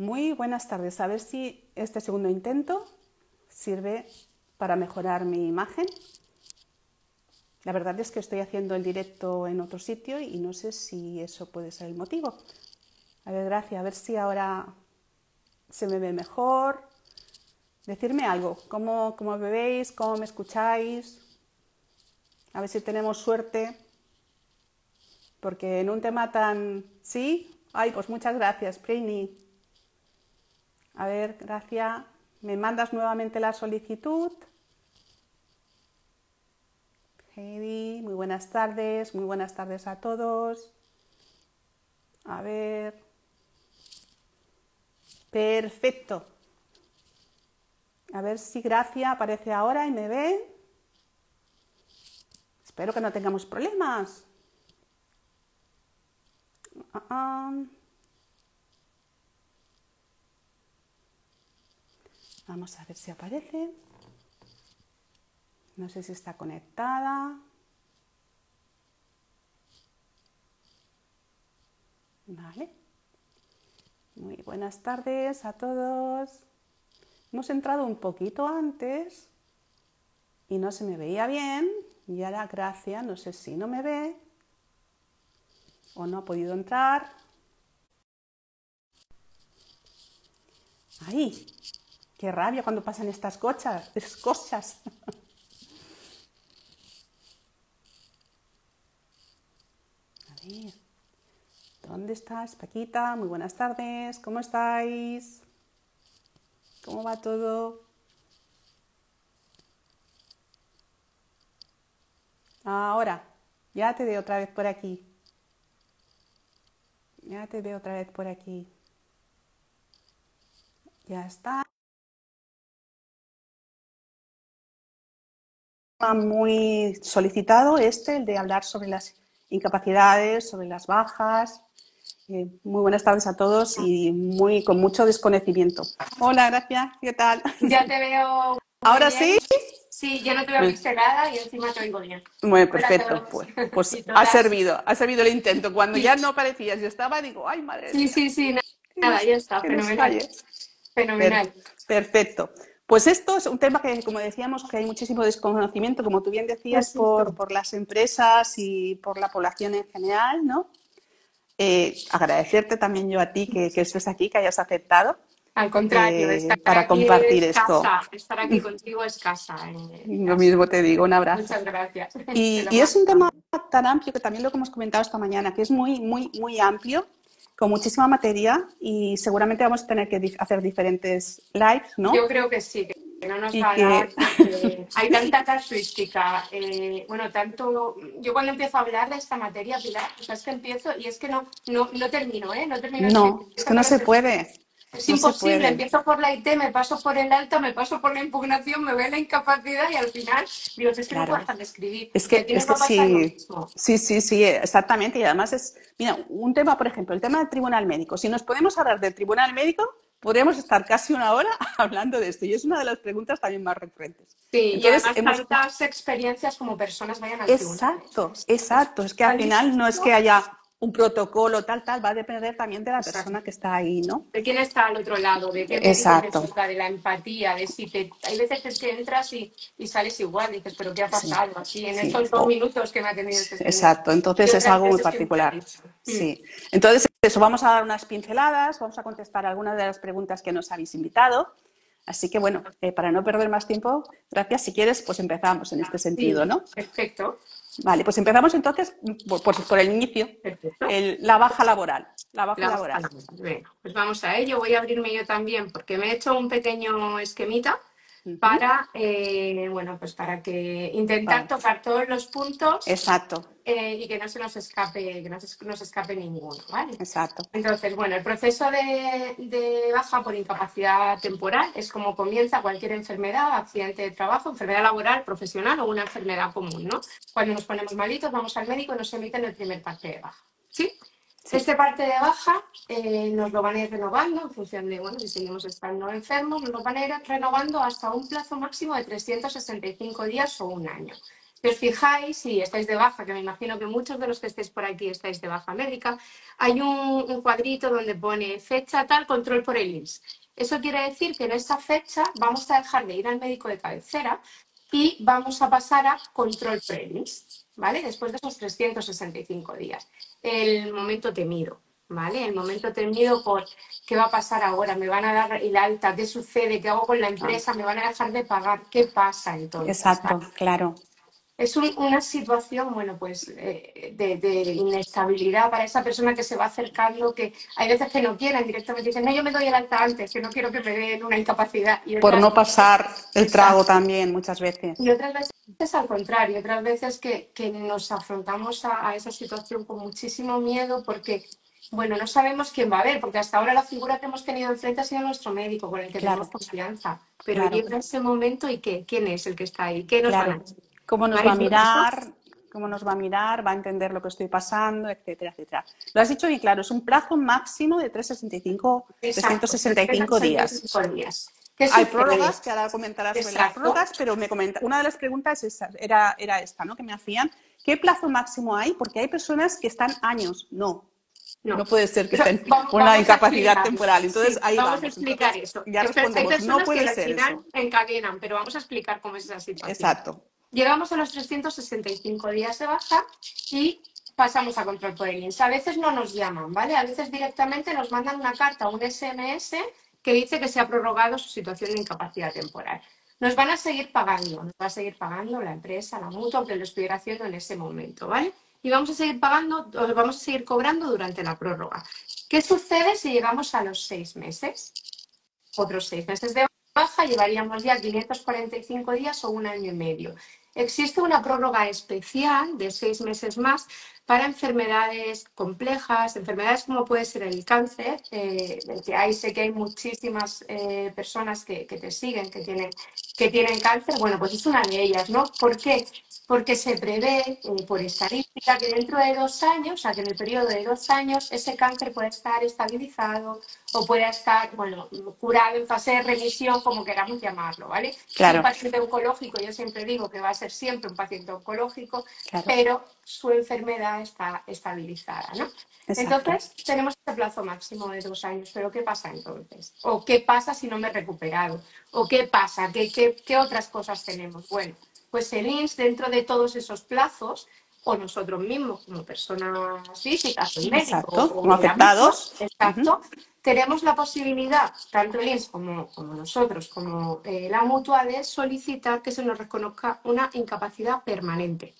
Muy buenas tardes. A ver si este segundo intento sirve para mejorar mi imagen. La verdad es que estoy haciendo el directo en otro sitio y no sé si eso puede ser el motivo. A ver, gracias. A ver si ahora se me ve mejor. Decirme algo. ¿Cómo me veis? ¿Cómo me escucháis? A ver si tenemos suerte. Porque en un tema tan... ¿Sí? Ay, pues muchas gracias, Preini. A ver, gracias. ¿Me mandas nuevamente la solicitud? Heidi, muy buenas tardes a todos. A ver. Perfecto. A ver si Gracia aparece ahora y me ve. Espero que no tengamos problemas. Vamos a ver si aparece. No sé si está conectada. Vale. Muy buenas tardes a todos. Hemos entrado un poquito antes y no se me veía bien. Y ahora Gracia, no sé si no me ve o no ha podido entrar. ¡Ay! ¡Qué rabia cuando pasan estas cosas! A ver, ¿dónde estás, Paquita? Muy buenas tardes, ¿cómo estáis? ¿Cómo va todo? Ahora, ya te veo otra vez por aquí. Ya te veo otra vez por aquí. Ya está. Muy solicitado el de hablar sobre las incapacidades, sobre las bajas. Muy buenas tardes a todos y con mucho desconocimiento. Hola, gracias, ¿qué tal? Ya te veo muy ¿Ahora bien. sí? Sí, yo no te veo pixelada y encima te oigo bien. Bueno, Hola a perfecto. todos Pues y todas. ha servido el intento. Cuando Sí, ya no aparecías, yo estaba, digo, ay, madre sí, mía, sí, sí, nada, ya está, que nos fenomenal, falle. fenomenal. Perfecto. Pues esto es un tema que, como decíamos, que hay muchísimo desconocimiento, como tú bien decías, Pues esto. por las empresas y por la población en general, ¿no? Agradecerte también yo a ti que estés aquí, que hayas aceptado Al contrario, estar para aquí compartir es esto. casa, estar aquí contigo es casa. Lo mismo te digo, un abrazo. Muchas gracias, te lo Y es mando un tema también. tan amplio que también lo que hemos comentado esta mañana, que es muy amplio, con muchísima materia y seguramente vamos a tener que hacer diferentes lives, Yo ¿no? creo que sí, que no nos Y va a dar que, porque hay tanta casuística. Bueno, tanto. Yo cuando empiezo a hablar de esta materia, Pilar, o sea, es que empiezo y es que no termino, ¿eh? No termino el sitio. no, es que no se puede, Es no se imposible. puede. Empiezo por la IT, me paso por el alta, me paso por la impugnación, me veo la incapacidad y al final digo, es que no puedo Claro. dejar de escribir. Es Y a que, ti es nos va que a pasar lo sí, mismo. sí, exactamente. Y además mira, un tema, por ejemplo, el tema del tribunal médico. Si nos podemos hablar del tribunal médico, podríamos estar casi una hora hablando de esto. Y es una de las preguntas también más recurrentes. Sí, y Entonces, además tantas experiencias como personas vayan al tribunal. exacto. Es que al Tan final no es distinto. que haya un protocolo, va a depender también de la Exacto. persona que está ahí, ¿no? De quién está al otro lado, de qué médico te Exacto. toca, de la empatía, de si te... Hay veces que entras y sales igual, dices, pero ¿qué ha Sí, pasado aquí en sí. estos 2 minutos que me ha tenido este señor? Exacto. Y Entonces es otras algo muy veces que particular. Mm. Sí. Entonces, eso, vamos a dar unas pinceladas, vamos a contestar algunas de las preguntas que nos habéis invitado. Así que, bueno, para no perder más tiempo, gracias. Si quieres, pues empezamos en este sentido, Sí, ¿no? perfecto, Vale, pues empezamos entonces por el inicio. perfecto. La baja laboral. La baja La laboral. baja. Venga, pues vamos a ello. Voy a abrirme yo también porque me he hecho un pequeño esquemita Ujú. para, bueno, pues para que intentar Vale. tocar todos los puntos Exacto, y que no se nos escape, que no se nos escape ninguno, ¿vale? exacto. Entonces, bueno, el proceso de baja por incapacidad temporal es como comienza cualquier enfermedad, accidente de trabajo, enfermedad laboral, profesional o una enfermedad común, ¿no? Cuando nos ponemos malitos, vamos al médico y nos emiten el primer parte de baja, ¿sí? Sí, Este parte de baja nos lo van a ir renovando en función de, bueno, si seguimos estando enfermos, nos lo van a ir renovando hasta un plazo máximo de 365 días o un año. Si os fijáis, si estáis de baja, que me imagino que muchos de los que estáis por aquí estáis de baja médica, hay un cuadrito donde pone fecha tal, control por el IMSS. Eso quiere decir que en esa fecha vamos a dejar de ir al médico de cabecera y vamos a pasar a control por el IMSS, ¿vale? Después de esos 365 días. El momento temido, ¿vale? El momento temido por qué va a pasar ahora, me van a dar el alta, qué sucede, qué hago con la empresa, me van a dejar de pagar, qué pasa entonces, Exacto, claro. es una situación, bueno, pues de inestabilidad para esa persona que se va acercando, que hay veces que no quieren, directamente dicen, no, yo me doy el alta antes, que no quiero que me den una incapacidad. Y Por otras no pasar el trago exacto. también muchas veces. Y otras veces al contrario, otras veces que nos afrontamos a esa situación con muchísimo miedo porque, bueno, no sabemos quién va a ver, porque hasta ahora la figura que hemos tenido enfrente ha sido nuestro médico, con el que tenemos Claro, confianza. Pero claro, llega ese momento y ¿qué? ¿Quién es el que está ahí? ¿Qué nos van a claro. decir? ¿Cómo ¿No nos va a habéis visto eso? mirar? ¿Cómo nos va a mirar? ¿Va a entender lo que estoy pasando? Etcétera, etcétera. Lo has dicho bien claro, es un plazo máximo de Exacto, 365 días. 365 días. ¿Qué Hay sucede? prórrogas, que ahora comentarás sobre las Exacto. prórrogas, pero una de las preguntas era esta, ¿no? Que me hacían. ¿Qué plazo máximo hay? Porque hay personas que están años. No, No. no puede ser que Pero estén con una vamos a incapacidad explicarlo. temporal. Entonces, Sí, ahí vamos a vamos. explicar Entonces, eso. ya Hay respondemos, no personas que puede al ser final eso. encadenan, pero vamos a explicar cómo es esa situación. Exacto. Llegamos a los 365 días de baja y pasamos a control por el INSS. A veces no nos llaman, ¿vale? A veces directamente nos mandan una carta o un SMS que dice que se ha prorrogado su situación de incapacidad temporal. Nos van a seguir pagando, nos va a seguir pagando la empresa, la mutua, aunque lo estuviera haciendo en ese momento, ¿vale? Y vamos a seguir pagando, vamos a seguir cobrando durante la prórroga. ¿Qué sucede si llegamos a los 6 meses? Otros 6 meses de baja, llevaríamos ya 545 días o un año y medio. Existe una prórroga especial de 6 meses más para enfermedades complejas, enfermedades como puede ser el cáncer, que ahí sé que hay muchísimas personas que te siguen, que tienen cáncer. Bueno, pues es una de ellas, ¿no? ¿Por qué? Porque se prevé por estadística que dentro de 2 años, o sea, que en el periodo de 2 años, ese cáncer puede estar estabilizado o puede estar, bueno, curado en fase de remisión, como queramos llamarlo, ¿vale? Es un Claro, paciente oncológico, yo siempre digo que va a ser siempre un paciente oncológico, claro. pero su enfermedad está estabilizada, ¿no? Exacto. Entonces, tenemos este plazo máximo de 2 años, pero ¿qué pasa entonces? ¿O qué pasa si no me he recuperado? ¿O qué pasa? ¿Qué otras cosas tenemos? Bueno, pues el INSS, dentro de todos esos plazos, o nosotros mismos como personas físicas, el médico Exacto. o Como la mutua, afectados. Ujú. exacto, tenemos la posibilidad, tanto el INSS como nosotros, como la mutua, de solicitar que se nos reconozca una incapacidad permanente.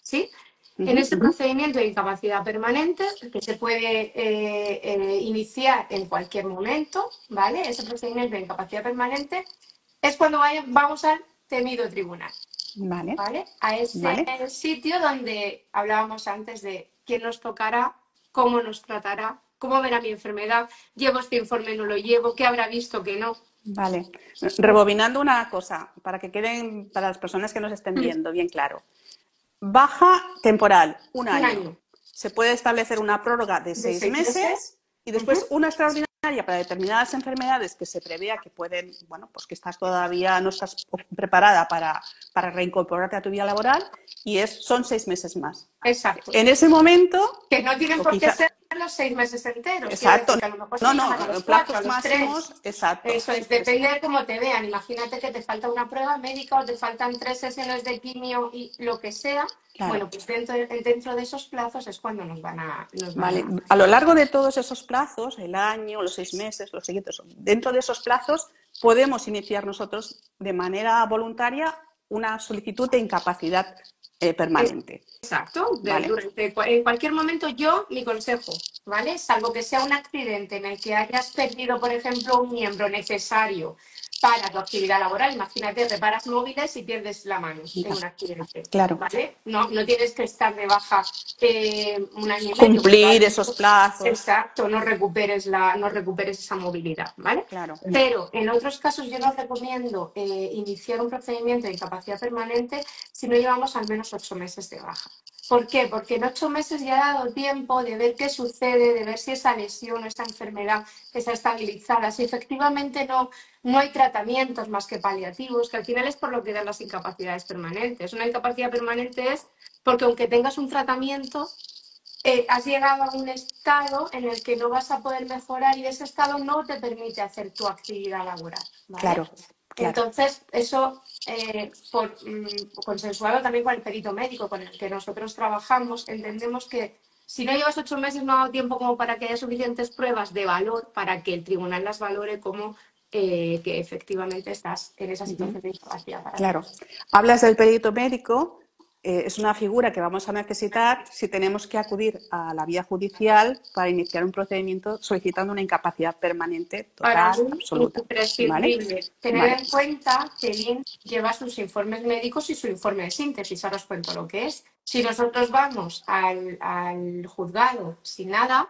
¿Sí? En Ujú. este procedimiento de incapacidad permanente, que se puede iniciar en cualquier momento, ¿vale? Ese procedimiento de incapacidad permanente es cuando vamos al temido tribunal. Vale, ¿Vale? A ese vale. sitio donde hablábamos antes de quién nos tocará, cómo nos tratará, cómo verá mi enfermedad, llevo este informe, no lo llevo, qué habrá visto que no. Vale. Rebobinando una cosa, para que queden, para las personas que nos estén viendo, bien claro. Baja temporal, un Un año. año Se puede establecer una prórroga de de 6 6 meses. meses y después una extraordinaria para determinadas enfermedades que se prevea que pueden, bueno, pues que estás todavía no estás preparada para reincorporarte a tu vida laboral y son 6 meses más. Exacto. En ese momento, Que no tienen o por qué quizá, ser los 6 meses enteros. Quiero exacto, decir que a lo mejor no, se no, llaman a los 4, a plazos los 3. máximos, exacto. Eso es, depende de cómo te vean. Imagínate que te falta una prueba médica o te faltan 3 sesiones de quimio y lo que sea. Claro. Bueno, pues dentro de esos plazos es cuando nos van a... Vale. A lo largo de todos esos plazos, el año, los 6 meses, los siguientes, dentro de esos plazos podemos iniciar nosotros de manera voluntaria una solicitud de incapacidad permanente. Exacto, ¿Vale? en cualquier momento mi consejo, ¿vale? Salvo que sea un accidente en el que hayas perdido, por ejemplo, un miembro necesario para tu actividad laboral. Imagínate, reparas móviles y pierdes la mano en Ya, un accidente, claro. ¿vale? No tienes que estar de baja un año y medio. Cumplir esos plazos. Exacto, no recuperes esa movilidad, ¿vale? Claro. Pero en otros casos yo no recomiendo iniciar un procedimiento de incapacidad permanente si no llevamos al menos 8 meses de baja. ¿Por qué? Porque en 8 meses ya ha dado tiempo de ver qué sucede, de ver si esa lesión o esa enfermedad está estabilizada, si efectivamente no hay tratamientos más que paliativos, que al final es por lo que dan las incapacidades permanentes. Una incapacidad permanente es porque aunque tengas un tratamiento, has llegado a un estado en el que no vas a poder mejorar y ese estado no te permite hacer tu actividad laboral, ¿vale? Claro, claro. Entonces, eso consensuado también con el perito médico con el que nosotros trabajamos, entendemos que si no llevas 8 meses no ha dado tiempo como para que haya suficientes pruebas de valor para que el tribunal las valore como que efectivamente estás en esa situación de incapacidad para Claro. Hablas del perito médico, es una figura que vamos a necesitar si tenemos que acudir a la vía judicial para iniciar un procedimiento solicitando una incapacidad permanente Para total, mí, absoluta. ¿Vale? imprescindible tener Vale. en cuenta que el INS lleva sus informes médicos y su informe de síntesis. Ahora os cuento lo que es. Si nosotros vamos al juzgado sin nada,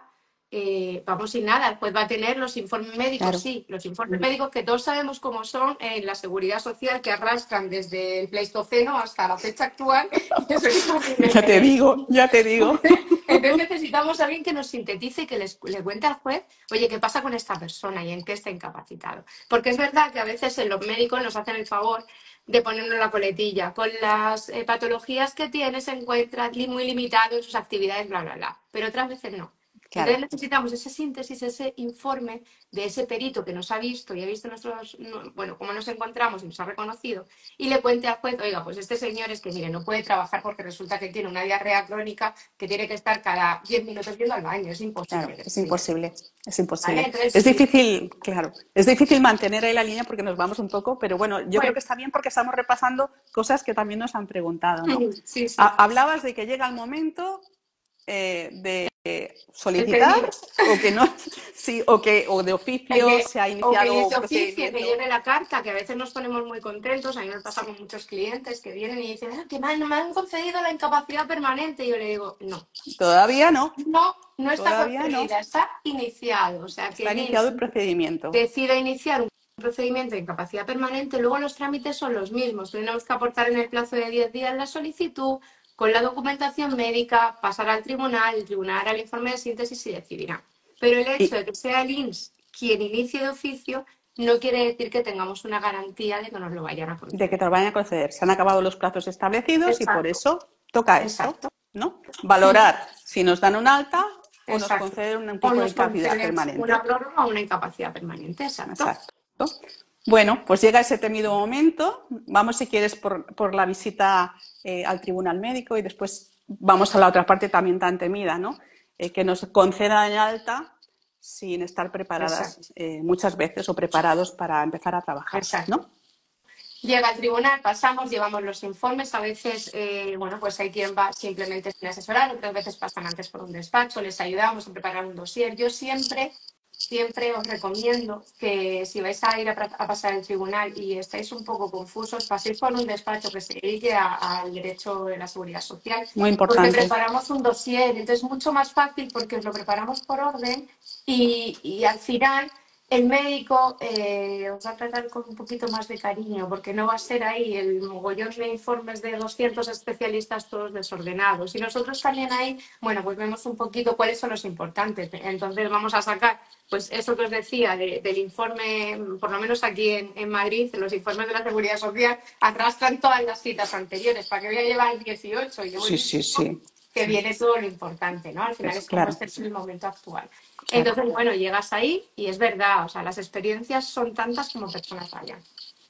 vamos sin nada. El juez va a tener los informes médicos, Claro. sí, los informes médicos que todos sabemos cómo son en la seguridad social, que arrastran desde el Pleistoceno hasta la fecha actual. Y eso es horrible Ya te leer. digo, ya te digo. Entonces necesitamos a alguien que nos sintetice y que le cuente al juez, oye, ¿qué pasa con esta persona y en qué está incapacitado? Porque es verdad que a veces los médicos nos hacen el favor de ponernos la coletilla. Con las patologías que tiene se encuentra muy limitado en sus actividades, bla, bla, bla. Pero otras veces no. Claro. Entonces necesitamos ese síntesis, ese informe de ese perito que nos ha visto y ha visto bueno, cómo nos encontramos y nos ha reconocido y le cuente al juez, oiga, pues este señor es que, mire, no puede trabajar porque resulta que tiene una diarrea crónica que tiene que estar cada 10 minutos yendo al baño, es imposible. Claro, es imposible, es imposible. ¿Vale? Entonces, es difícil, claro, es difícil mantener ahí la línea porque nos vamos un poco, pero bueno, yo creo que está bien porque estamos repasando cosas que también nos han preguntado, ¿no? Sí, sí. Hablabas de que llega el momento de solicitar o que no, sí, o de oficio se ha iniciado o que un procedimiento. que llegue la carta, que a veces nos ponemos muy contentos. A mí me pasa con muchos clientes que vienen y dicen, que me han concedido la incapacidad permanente. Y yo le digo, no. Todavía no. No está Todavía concedida, no. está iniciado. O sea, que está iniciado el procedimiento. decida iniciar un procedimiento de incapacidad permanente, luego los trámites son los mismos. Tenemos que aportar en el plazo de 10 días la solicitud, con la documentación médica, pasar al tribunal, el tribunal hará el informe de síntesis y decidirá. Pero el hecho de que sea el INS quien inicie de oficio no quiere decir que tengamos una garantía de que nos lo vayan a conceder. De que te lo vayan a conceder. Se han acabado los plazos establecidos. Exacto. Y por eso toca Exacto. esto, ¿no? Valorar si nos dan un alta o Exacto. nos conceden un tipo de incapacidad permanente. Una prórroga o una incapacidad permanente, exacto. Bueno, pues llega ese temido momento. Vamos, si quieres, por la visita al tribunal médico y después vamos a la otra parte también tan temida, ¿no? Que nos concedan alta sin estar preparadas muchas veces o preparados para empezar a trabajar, ¿no? Llega al tribunal, pasamos, llevamos los informes. A veces, bueno, pues hay quien va simplemente sin asesorar, otras veces pasan antes por un despacho, les ayudamos a preparar un dossier. Yo siempre os recomiendo que si vais a ir a pasar el tribunal y estáis un poco confusos, paséis por un despacho que se dedique al derecho de la seguridad social. Muy importante. Porque preparamos un dossier, entonces es mucho más fácil porque os lo preparamos por orden y al final el médico os va a tratar con un poquito más de cariño, porque no va a ser ahí el mogollón de informes de 200 especialistas todos desordenados. Y nosotros también ahí, bueno, pues vemos un poquito cuáles son los importantes. Entonces vamos a sacar, pues eso que os decía, del informe, por lo menos aquí en Madrid, los informes de la Seguridad Social arrastran todas las citas anteriores. ¿Para que voy a llevar el 18? Y sí. Que viene todo lo importante, ¿no? Al final es como este es el momento actual. Entonces, bueno, llegas ahí y es verdad, o sea, las experiencias son tantas como personas vayan.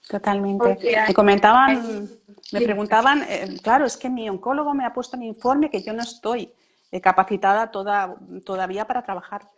Totalmente. Me preguntaban, claro, es que mi oncólogo me ha puesto en mi informe que yo no estoy capacitada todavía para trabajar.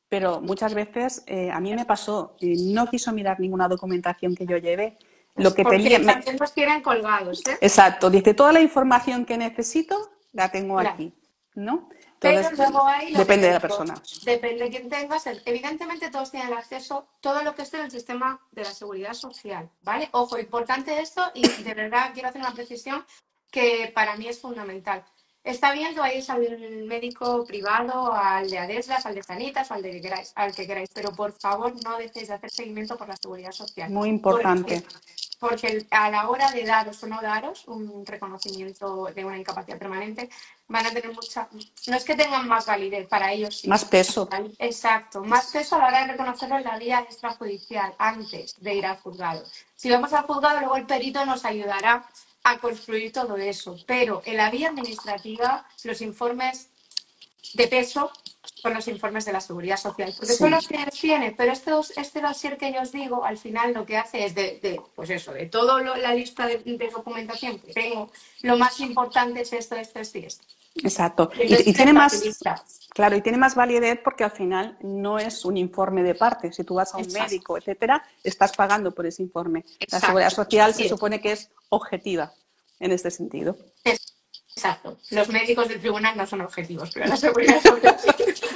Pero muchas veces a mí me pasó, no quiso mirar ninguna documentación que yo llevé. Porque también nos tienen colgados, ¿eh? Exacto, dice, toda la información que necesito la tengo aquí, ¿no? Entonces, pero luego hay depende de la persona. Depende de quién tengas. Evidentemente todos tienen acceso todo lo que esté en el sistema de la seguridad social, ¿vale? Ojo, importante esto y de verdad quiero hacer una precisión que para mí es fundamental. Está bien que vayáis al médico privado, al de Adeslas, al de Sanitas, al que queráis, pero por favor no dejéis de hacer seguimiento por la seguridad social. Muy importante. porque a la hora de daros o no daros un reconocimiento de una incapacidad permanente, van a tener mucha... No es que tengan más validez, para ellos sí. Más peso. Exacto, más peso a la hora de reconocerlo en la vía extrajudicial, antes de ir al juzgado. Si vamos al juzgado, luego el perito nos ayudará a construir todo eso, pero en la vía administrativa los informes de peso son los informes de la Seguridad Social, porque Sí. son los que tiene, pero este dossier que yo os digo, al final lo que hace es pues eso, de toda la lista de documentación que tengo, lo más importante es esto, esto, esto y esto. Exacto. Entonces, Y tiene más, claro, y tiene más validez porque al final no es un informe de parte. Si tú vas a un médico, etcétera, estás pagando por ese informe. La Seguridad Social se supone que es objetiva en este sentido. Exacto. Los médicos del tribunal no son objetivos, pero la Seguridad Social sí.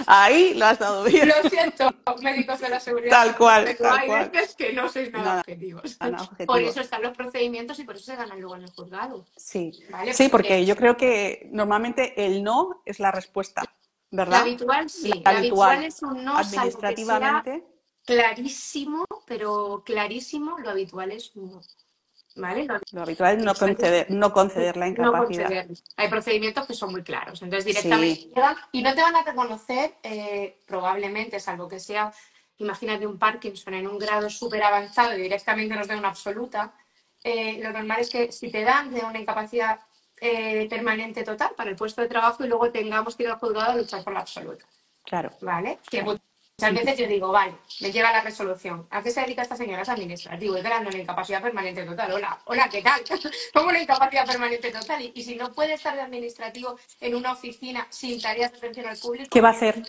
Ahí lo has dado bien. Lo siento, médicos de la Seguridad Social. Tal cual, pero tal hay cual. veces que no sois nada objetivos. Nada objetivo. Por eso están los procedimientos y por eso se ganan luego en el juzgado. Sí, ¿Vale? sí, porque yo creo que normalmente el no es la respuesta, ¿verdad? La habitual sí. La habitual es un no, administrativamente. Salvo que sea clarísimo, pero clarísimo, lo habitual es un no. ¿Vale? Lo habitual es no conceder la incapacidad. No conceder. Hay procedimientos que son muy claros. Entonces, directamente llegan y no te van a reconocer, probablemente, salvo que sea, imagínate un Parkinson en un grado súper avanzado y directamente nos den una absoluta. Lo normal es que si te dan de una incapacidad permanente total para el puesto de trabajo y luego tengamos que ir al juzgado a luchar por la absoluta. Claro. ¿Vale? Que muchas veces yo digo, vale, me llega la resolución. ¿A qué se dedica esta señora? Es administrativo, y dando una incapacidad permanente total. Hola, ¿qué tal? ¿Cómo una incapacidad permanente total? Y si no puede estar de administrativo en una oficina sin tareas de atención al público, ¿qué va a hacer?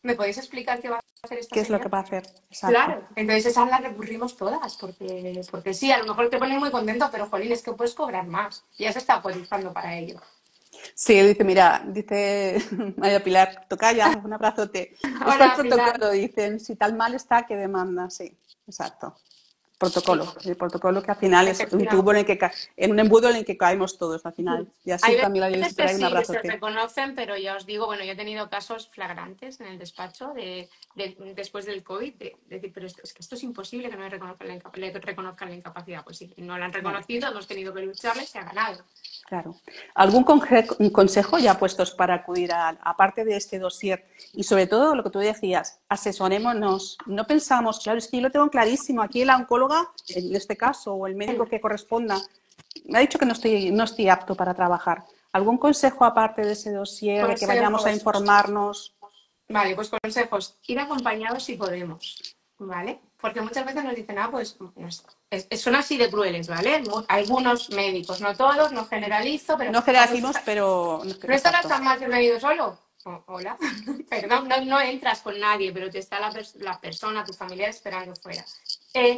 ¿Me podéis explicar qué va a hacer esta ¿Qué señora? es lo que va a hacer? Exacto. Claro, entonces esas las recurrimos todas, porque sí, a lo mejor te pones muy contento, pero jolín, es que puedes cobrar más. Y ya se está cotizando para ello. Sí, dice María Pilar, tocaya, un abrazote. Hola, está el protocolo, Pilar. Dicen, si tal mal está, que demanda, sí, exacto. Protocolo, sí. El protocolo que al final es un tubo en un embudo en el que caemos todos al final. Y así también la veces que un abrazote. se reconocen, pero ya os digo, bueno, yo he tenido casos flagrantes en el despacho después del COVID, de decir, pero es que esto es imposible que no le reconozcan la incapacidad. Pues sí, no la han reconocido, hemos tenido que lucharle, se ha ganado. Claro. ¿Algún consejo ya puestos para acudir aparte de este dossier? Y sobre todo lo que tú decías, asesorémonos. No pensamos, claro, es que yo lo tengo clarísimo. Aquí la oncóloga, en este caso, o el médico que corresponda, me ha dicho que no estoy apto para trabajar. ¿Algún consejo aparte de ese dossier, de que vayamos a informarnos? Vale, pues consejos. Ir acompañados si podemos, ¿vale? Porque muchas veces nos dicen, pues son así de crueles, ¿vale? Algunos médicos, no todos, no generalizo, pero... No generalizamos, pero... ¿No estarás tan mal que has venido solo? Hola, perdón, no entras con nadie, pero te está la persona, tu familiar esperando fuera.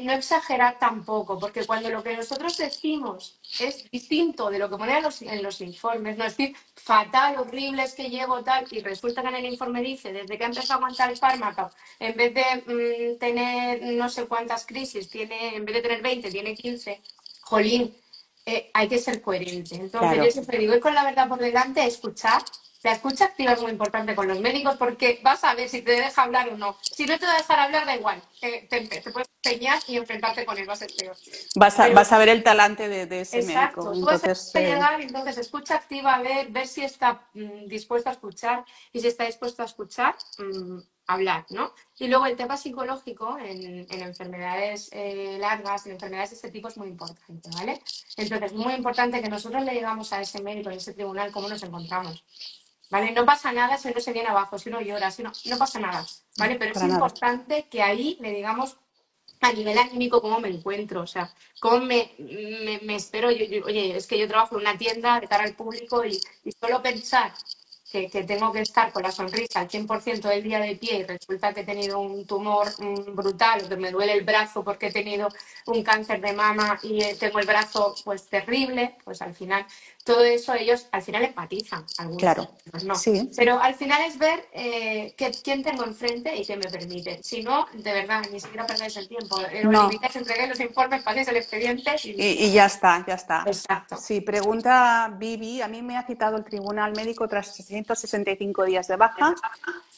No exagerar tampoco, porque cuando lo que nosotros decimos es distinto de lo que ponen en los informes, no es decir, fatal, horrible, es que llevo tal, y resulta que en el informe dice, desde que ha empezado a aguantar el fármaco, en vez de tener no sé cuántas crisis, en vez de tener 20, tiene 15, jolín, hay que ser coherente. Entonces, claro, yo siempre digo, ir con la verdad por delante, escuchar. La escucha activa es muy importante con los médicos porque vas a ver si te deja hablar o no. Si no te va a dejar hablar, da igual. Te puedes enseñar y enfrentarte con él, va a ser peor. Vas a ver el talante de ese exacto, médico. Entonces, tú vas a llegar, entonces escucha activa, ver si está dispuesto a escuchar y si está dispuesto a escuchar, hablar, ¿no? Y luego el tema psicológico en enfermedades largas, en enfermedades de este tipo es muy importante, ¿vale? Entonces es muy importante que nosotros le digamos a ese médico, a ese tribunal, cómo nos encontramos. ¿Vale? No pasa nada si uno se viene abajo, si uno llora, no pasa nada, ¿vale? Pero es importante que ahí le digamos a nivel anímico cómo me encuentro, o sea, cómo me espero. Oye, es que yo trabajo en una tienda de cara al público y solo pensar que tengo que estar con la sonrisa al 100% del día de pie y resulta que he tenido un tumor brutal o que me duele el brazo porque he tenido un cáncer de mama y tengo el brazo pues terrible, pues al final todo eso ellos al final empatizan, algunos, Claro, otros no. sí. Pero al final es ver quién tengo enfrente y qué me permite. Si no, de verdad, ni siquiera perdáis el tiempo. Lo que No. limitáis, entreguéis los informes, paséis el expediente y... Y ya está, ya está. Exacto. Sí, pregunta Vivi, a mí me ha citado el tribunal médico tras 365 días de baja.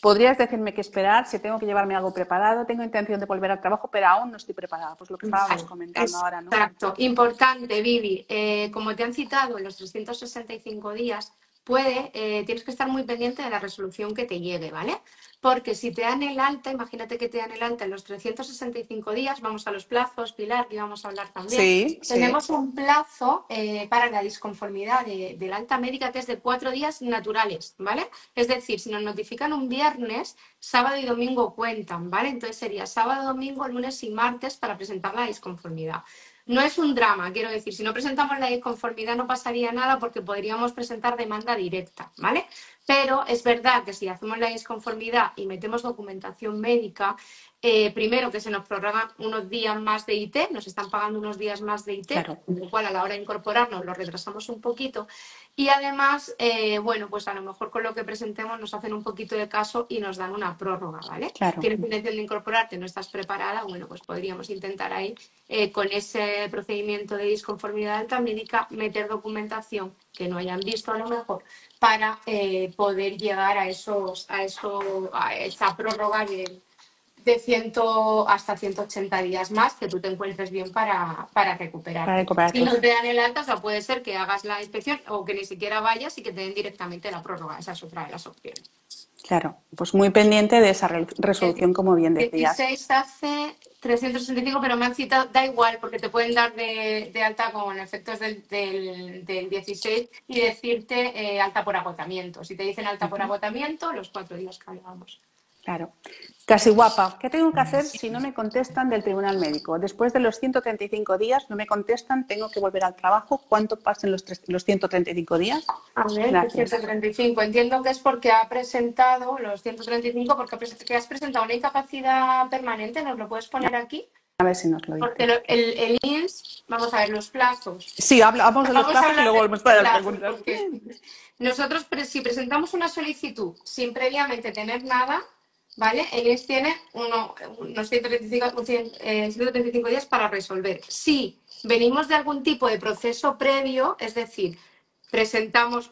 ¿Podrías decirme qué esperar? Si tengo que llevarme algo preparado, tengo intención de volver al trabajo, pero aún no estoy preparada. Pues lo que estábamos Vale, comentando ahora, ¿no? exacto. Importante, Vivi. Como te han citado en los 365 días, tienes que estar muy pendiente de la resolución que te llegue, ¿vale? Porque si te dan el alta, imagínate que te dan el alta en los 365 días, vamos a los plazos, Pilar, que íbamos a hablar también. Sí, sí. Tenemos un plazo para la disconformidad del alta médica que es de 4 días naturales, ¿vale? Es decir, si nos notifican un viernes, sábado y domingo cuentan, ¿vale? Entonces sería sábado, domingo, lunes y martes para presentar la disconformidad. No es un drama, quiero decir, si no presentamos la disconformidad no pasaría nada porque podríamos presentar demanda directa, ¿vale? Pero es verdad que si hacemos la disconformidad y metemos documentación médica, primero que se nos prorrogan unos días más de IT, nos están pagando unos días más de IT, Claro. con lo cual a la hora de incorporarnos lo retrasamos un poquito. Y además, bueno, pues a lo mejor con lo que presentemos nos hacen un poquito de caso y nos dan una prórroga, ¿vale? Claro. Tienes intención de incorporarte, no estás preparada, bueno, pues podríamos intentar ahí, con ese procedimiento de disconformidad alta médica, meter documentación que no hayan visto a lo mejor para poder llegar a esa prórroga de 100 hasta 180 días más que tú te encuentres bien para Para recuperarte. Si recuperarte. no te dan el alta, o sea, puede ser que hagas la inspección o que ni siquiera vayas y que te den directamente la prórroga. Esa es otra de las opciones. Claro. Pues muy pendiente de esa resolución, como bien decías. 16 hace 365, pero me han citado, da igual, porque te pueden dar de alta con efectos del 16 y decirte alta por agotamiento. Si te dicen alta por agotamiento, los 4 días que hablábamos. Claro. Casi guapa. ¿Qué tengo que hacer si no me contestan del tribunal médico? Después de los 135 días no me contestan, tengo que volver al trabajo. ¿Cuánto pasan los 135 días? A ver, Gracias. 135. Entiendo que es porque ha presentado los 135, porque has presentado una incapacidad permanente. ¿Nos lo puedes poner aquí? A ver si nos lo Porque dice. el INS, vamos a ver, los plazos. Sí, hablamos de los Vamos a plazos y hablar luego de volvemos para las plazos, preguntas. porque nosotros, si presentamos una solicitud sin previamente tener nada, ¿vale? El INS tiene unos 135 días para resolver. Si venimos de algún tipo de proceso previo, es decir,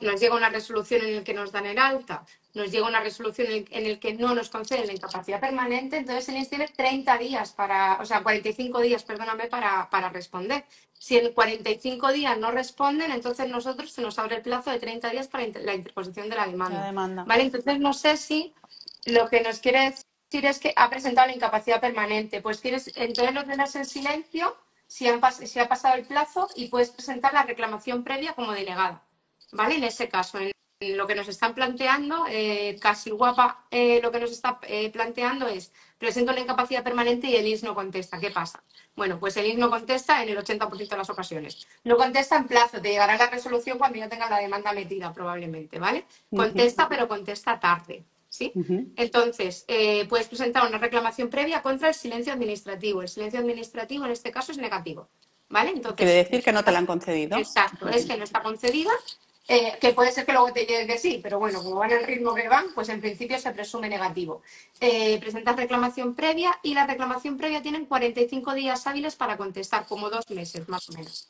nos llega una resolución en la que nos dan el alta, nos llega una resolución en la que no nos conceden la incapacidad permanente, entonces el INS tiene 45 días, perdóname, para responder. Si en 45 días no responden, entonces nosotros se nos abre el plazo de 30 días para la interposición de la demanda. La demanda. ¿Vale? Entonces no sé si lo que nos quiere decir es que ha presentado la incapacidad permanente. Pues entonces lo tendrás en silencio si ha pasado el plazo y puedes presentar la reclamación previa como denegada. ¿Vale? En ese caso, en lo que nos están planteando, casi guapa, lo que nos está planteando es, presento una incapacidad permanente y el INS no contesta. ¿Qué pasa? Bueno, pues el INS no contesta en el 80% de las ocasiones. No contesta en plazo, te llegará la resolución cuando ya tenga la demanda metida, probablemente, ¿vale? Contesta, pero contesta tarde, ¿sí? Entonces, puedes presentar una reclamación previa contra el silencio administrativo. El silencio administrativo, en este caso, es negativo, ¿vale? Entonces, Quiere decir que no te la han concedido. exacto, es que no está concedida. Que puede ser que luego te llegue que sí, pero bueno, como van al ritmo que van, pues en principio se presume negativo. Presentas reclamación previa y la reclamación previa tienen 45 días hábiles para contestar, como 2 meses más o menos.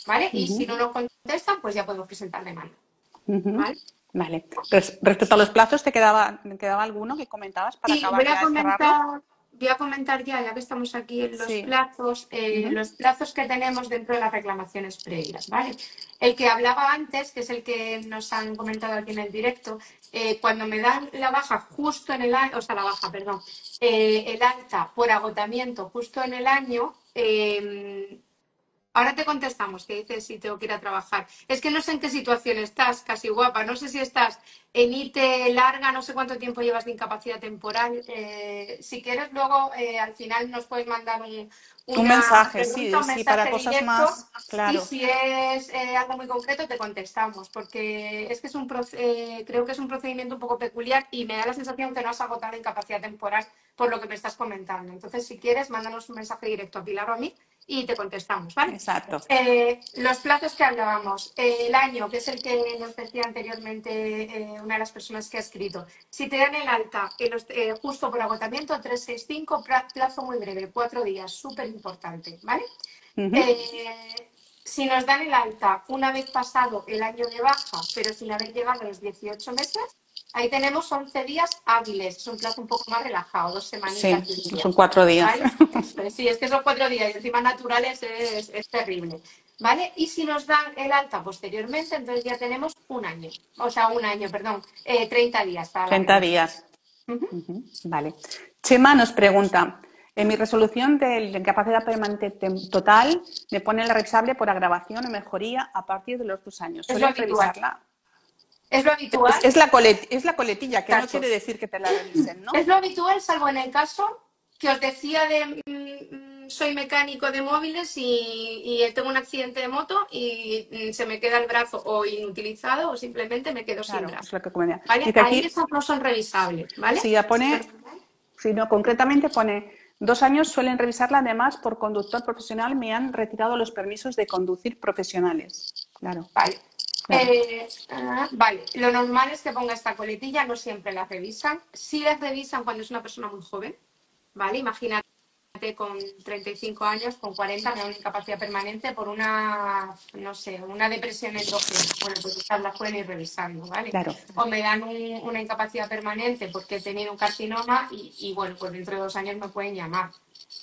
¿Vale? Y si no nos contestan, pues ya podemos presentar demanda. ¿Vale? Vale. Respecto a los plazos, ¿te quedaba alguno que comentabas para Sí, acabar ya de cerrarlo? voy a comentar ya que estamos aquí en los Sí. plazos, los plazos que tenemos dentro de las reclamaciones previas, ¿vale? El que hablaba antes, que es el que nos han comentado aquí en el directo, cuando me dan la baja justo en el año, o sea, la baja, perdón, el alta por agotamiento justo en el año, ahora te contestamos, que dices si tengo que ir a trabajar. Es que no sé en qué situación estás, casi guapa. No sé si estás en IT larga, no sé cuánto tiempo llevas de incapacidad temporal. Si quieres, luego al final nos puedes mandar Un una mensaje, pregunta, sí, un sí, para mensaje cosas directo. más, Y claro. si es algo muy concreto, te contestamos. Porque es que creo que es un procedimiento un poco peculiar y me da la sensación que no has agotado la incapacidad temporal por lo que me estás comentando. Entonces, si quieres, mándanos un mensaje directo a Pilar o a mí y te contestamos, ¿vale? Exacto. Los plazos que hablábamos, el año, que es el que nos decía anteriormente una de las personas que ha escrito. Si te dan el alta justo por agotamiento, 365, plazo muy breve, 4 días, súper importante, ¿vale? Si nos dan el alta una vez pasado el año de baja, pero sin haber llegado a los 18 meses, ahí tenemos 11 días hábiles, es un plazo un poco más relajado, 2 semanitas. Sí, son 4 días. ¿Vale? Sí, es que son 4 días y encima naturales es terrible. ¿Vale? Y si nos dan el alta posteriormente, entonces ya tenemos un año. O sea, un año, perdón, 30 días. Para 30 días. Vale. Chema nos pregunta, en mi resolución de incapacidad permanente total me pone la revisable por agravación o mejoría a partir de los 2 años. ¿Suelen revisarla? Es lo habitual. Es la coletilla, que no quiere decir que te la revisen, ¿no? Es lo habitual, salvo en el caso que os decía de soy mecánico de móviles y tengo un accidente de moto y se me queda el brazo o inutilizado o simplemente me quedo sin brazo. Es lo que ¿vale? Ahí esas no son revisables, ¿vale? Sí, ya pone, sino concretamente pone 2 años suelen revisarla, además por conductor profesional me han retirado los permisos de conducir profesionales. Claro. Vale. Vale, lo normal es que ponga esta coletilla, no siempre la revisan. Sí las revisan cuando es una persona muy joven, ¿vale? Imagínate con 35 años, con 40, me da una incapacidad permanente por una, no sé, una depresión endógena. Bueno, pues estas las pueden ir revisando, ¿vale? Claro. O me dan una incapacidad permanente porque he tenido un carcinoma y bueno, pues dentro de 2 años me pueden llamar.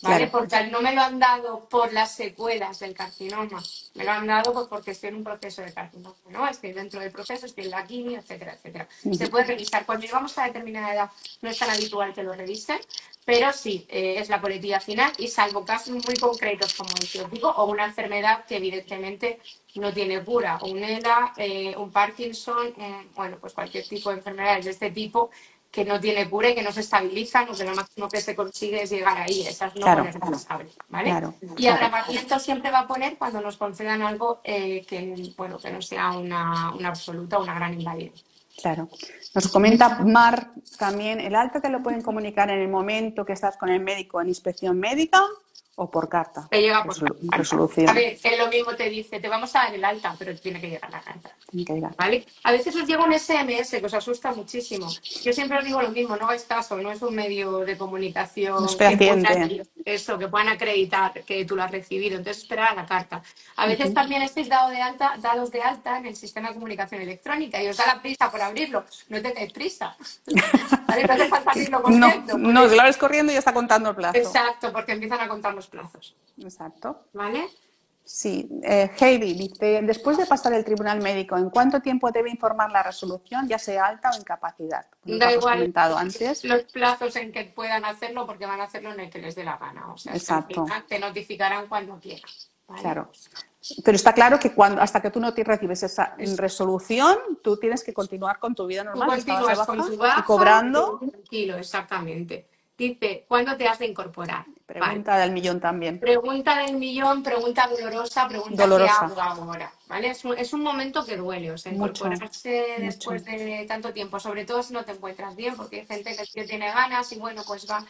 ¿Vale? Claro. Porque no me lo han dado por las secuelas del carcinoma, me lo han dado pues porque estoy en un proceso de carcinoma, ¿no? Estoy dentro del proceso, estoy en la quimio, etcétera, etcétera. Se puede revisar. Cuando llegamos a determinada edad no es tan habitual que lo revisen, pero sí, es la coletilla final y salvo casos muy concretos como el que os digo, o una enfermedad que evidentemente no tiene cura, o un ELA, un Parkinson, bueno, pues cualquier tipo de enfermedades de este tipo que no tiene cura y que no se estabilizan o que lo máximo que se consigue es llegar ahí. Esas no ponen responsable, ¿vale? Claro, y agravamiento siempre va a poner cuando nos concedan algo que, bueno, que no sea una absoluta o una gran invalidez. Claro. Nos comenta Mar también, ¿el alta te lo pueden comunicar en el momento que estás con el médico en inspección médica o por carta? Te llega por carta. Resolución. A ver, es lo mismo te dice, te vamos a dar el alta, pero tiene que llegar la carta. ¿Vale? A veces os llega un SMS que os asusta muchísimo. Yo siempre os digo lo mismo, no hagáis caso, no es un medio de comunicación que puedan acreditar que tú lo has recibido, entonces esperar a la carta. A veces también estáis dados de alta en el sistema de comunicación electrónica y os da la prisa por abrirlo. No tengáis prisa. ¿Vale? No hace falta abrirlo corriendo. No, lo abres corriendo y ya está contando el plazo. Exacto, porque empiezan a contar los plazos. Exacto. ¿Vale? Sí, Heidi dice, después de pasar el tribunal médico, ¿en cuánto tiempo debe informar la resolución, ya sea alta o incapacidad? Como da igual comentado antes. Los plazos en que puedan hacerlo, porque van a hacerlo en el que les dé la gana. O sea, exacto. Te notificarán cuando quieran. ¿Vale? Claro. Pero está claro que hasta que tú no recibes esa resolución, tú tienes que continuar con tu vida normal. Tú continúas con tu baja y cobrando. Tranquilo, exactamente. Dice, ¿cuándo te has de incorporar? Pregunta del millón también. Pregunta del millón, pregunta dolorosa, pregunta ¿qué hago ahora? ¿Vale? Es un momento que duele, o sea, incorporarse después de tanto tiempo, sobre todo si no te encuentras bien, porque hay gente que tiene ganas y bueno, pues va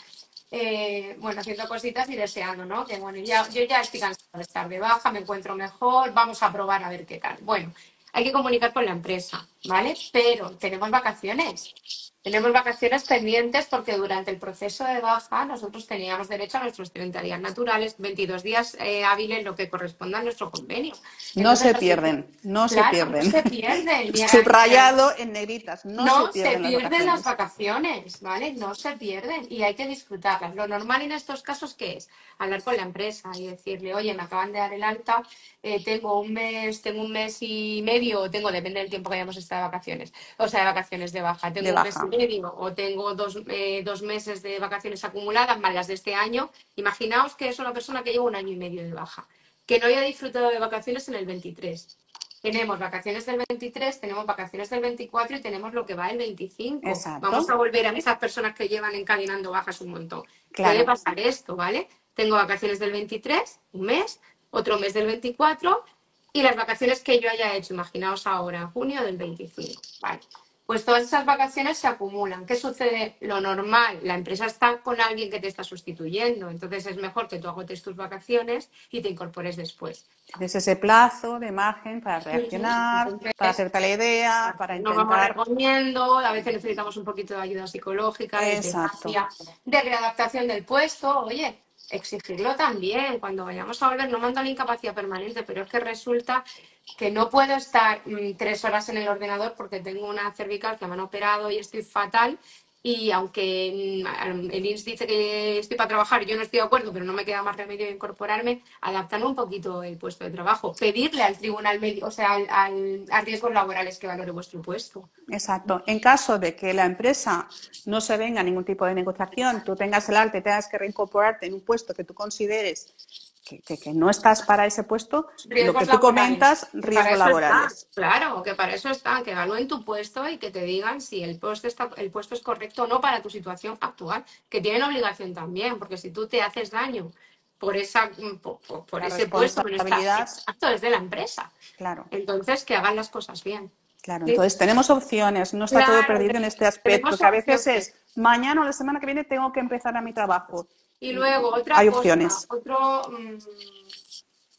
haciendo cositas y deseando, ¿no? Que bueno, yo ya estoy cansada de estar de baja, me encuentro mejor, vamos a probar a ver qué tal. Bueno, hay que comunicar con la empresa, ¿vale? Pero tenemos vacaciones. Tenemos vacaciones pendientes porque durante el proceso de baja nosotros teníamos derecho a nuestros 30 días naturales, 22 días hábiles, lo que corresponda a nuestro convenio. Entonces, no se pierden. No se pierden. Subrayado en negritas. No se pierden las vacaciones, ¿vale? No se pierden y hay que disfrutarlas. Lo normal en estos casos, ¿qué es? Hablar con la empresa y decirle, oye, me acaban de dar el alta, tengo un mes y medio, depende del tiempo que hayamos estado de vacaciones, o sea, de vacaciones de baja, tengo un mes y medio o tengo 2 meses de vacaciones acumuladas más las de este año. Imaginaos que es una persona que lleva 1 año y medio de baja, que no haya disfrutado de vacaciones en el 23. Tenemos vacaciones del 23, tenemos vacaciones del 24 y tenemos lo que va el 25. Exacto. Vamos a volver a esas personas que llevan encadenando bajas un montón. Claro. Puede pasar esto, ¿vale? Tengo vacaciones del 23, un mes, otro mes del 24 y las vacaciones que yo haya hecho, imaginaos ahora, junio del 25, ¿vale? pues todas esas vacaciones se acumulan. ¿Qué sucede? Lo normal, la empresa está con alguien que te está sustituyendo, entonces es mejor que tú agotes tus vacaciones y te incorpores después. Tienes ese plazo de margen para reaccionar, para Entonces, hacerte la idea, para nos vamos intentar... reponiendo, a veces necesitamos un poquito de ayuda psicológica, de Exacto, terapia, de readaptación del puesto. Oye, exigirlo también. Cuando vayamos a volver, no mando la incapacidad permanente, pero es que resulta que no puedo estar 3 horas en el ordenador porque tengo una cervical que me han operado y estoy fatal. Y aunque el INSS dice que estoy para trabajar, yo no estoy de acuerdo, pero no me queda más remedio de incorporarme, adaptando un poquito el puesto de trabajo, pedirle al tribunal médico, o sea, a riesgos laborales que valore vuestro puesto. exacto. En caso de que la empresa no se venga a ningún tipo de negociación, tú tengas el arte, tengas que reincorporarte en un puesto que tú consideres que no estás para ese puesto, lo que Riesgos tú laborales. comentas, Que para riesgos eso está, laborales. claro, que para eso está, que evalúen tu puesto y que te digan si el puesto es correcto o no para tu situación actual, que tienen obligación también, porque si tú te haces daño por por La ese puesto que no está responsabilidad, exacto desde la empresa, claro. entonces que hagan las cosas bien. Claro, ¿Sí? entonces tenemos opciones, no está todo Claro, perdido en este aspecto, tenemos que a veces opciones. es mañana o la semana que viene tengo que empezar a mi trabajo. Y luego, otra Hay cosa, opciones. otro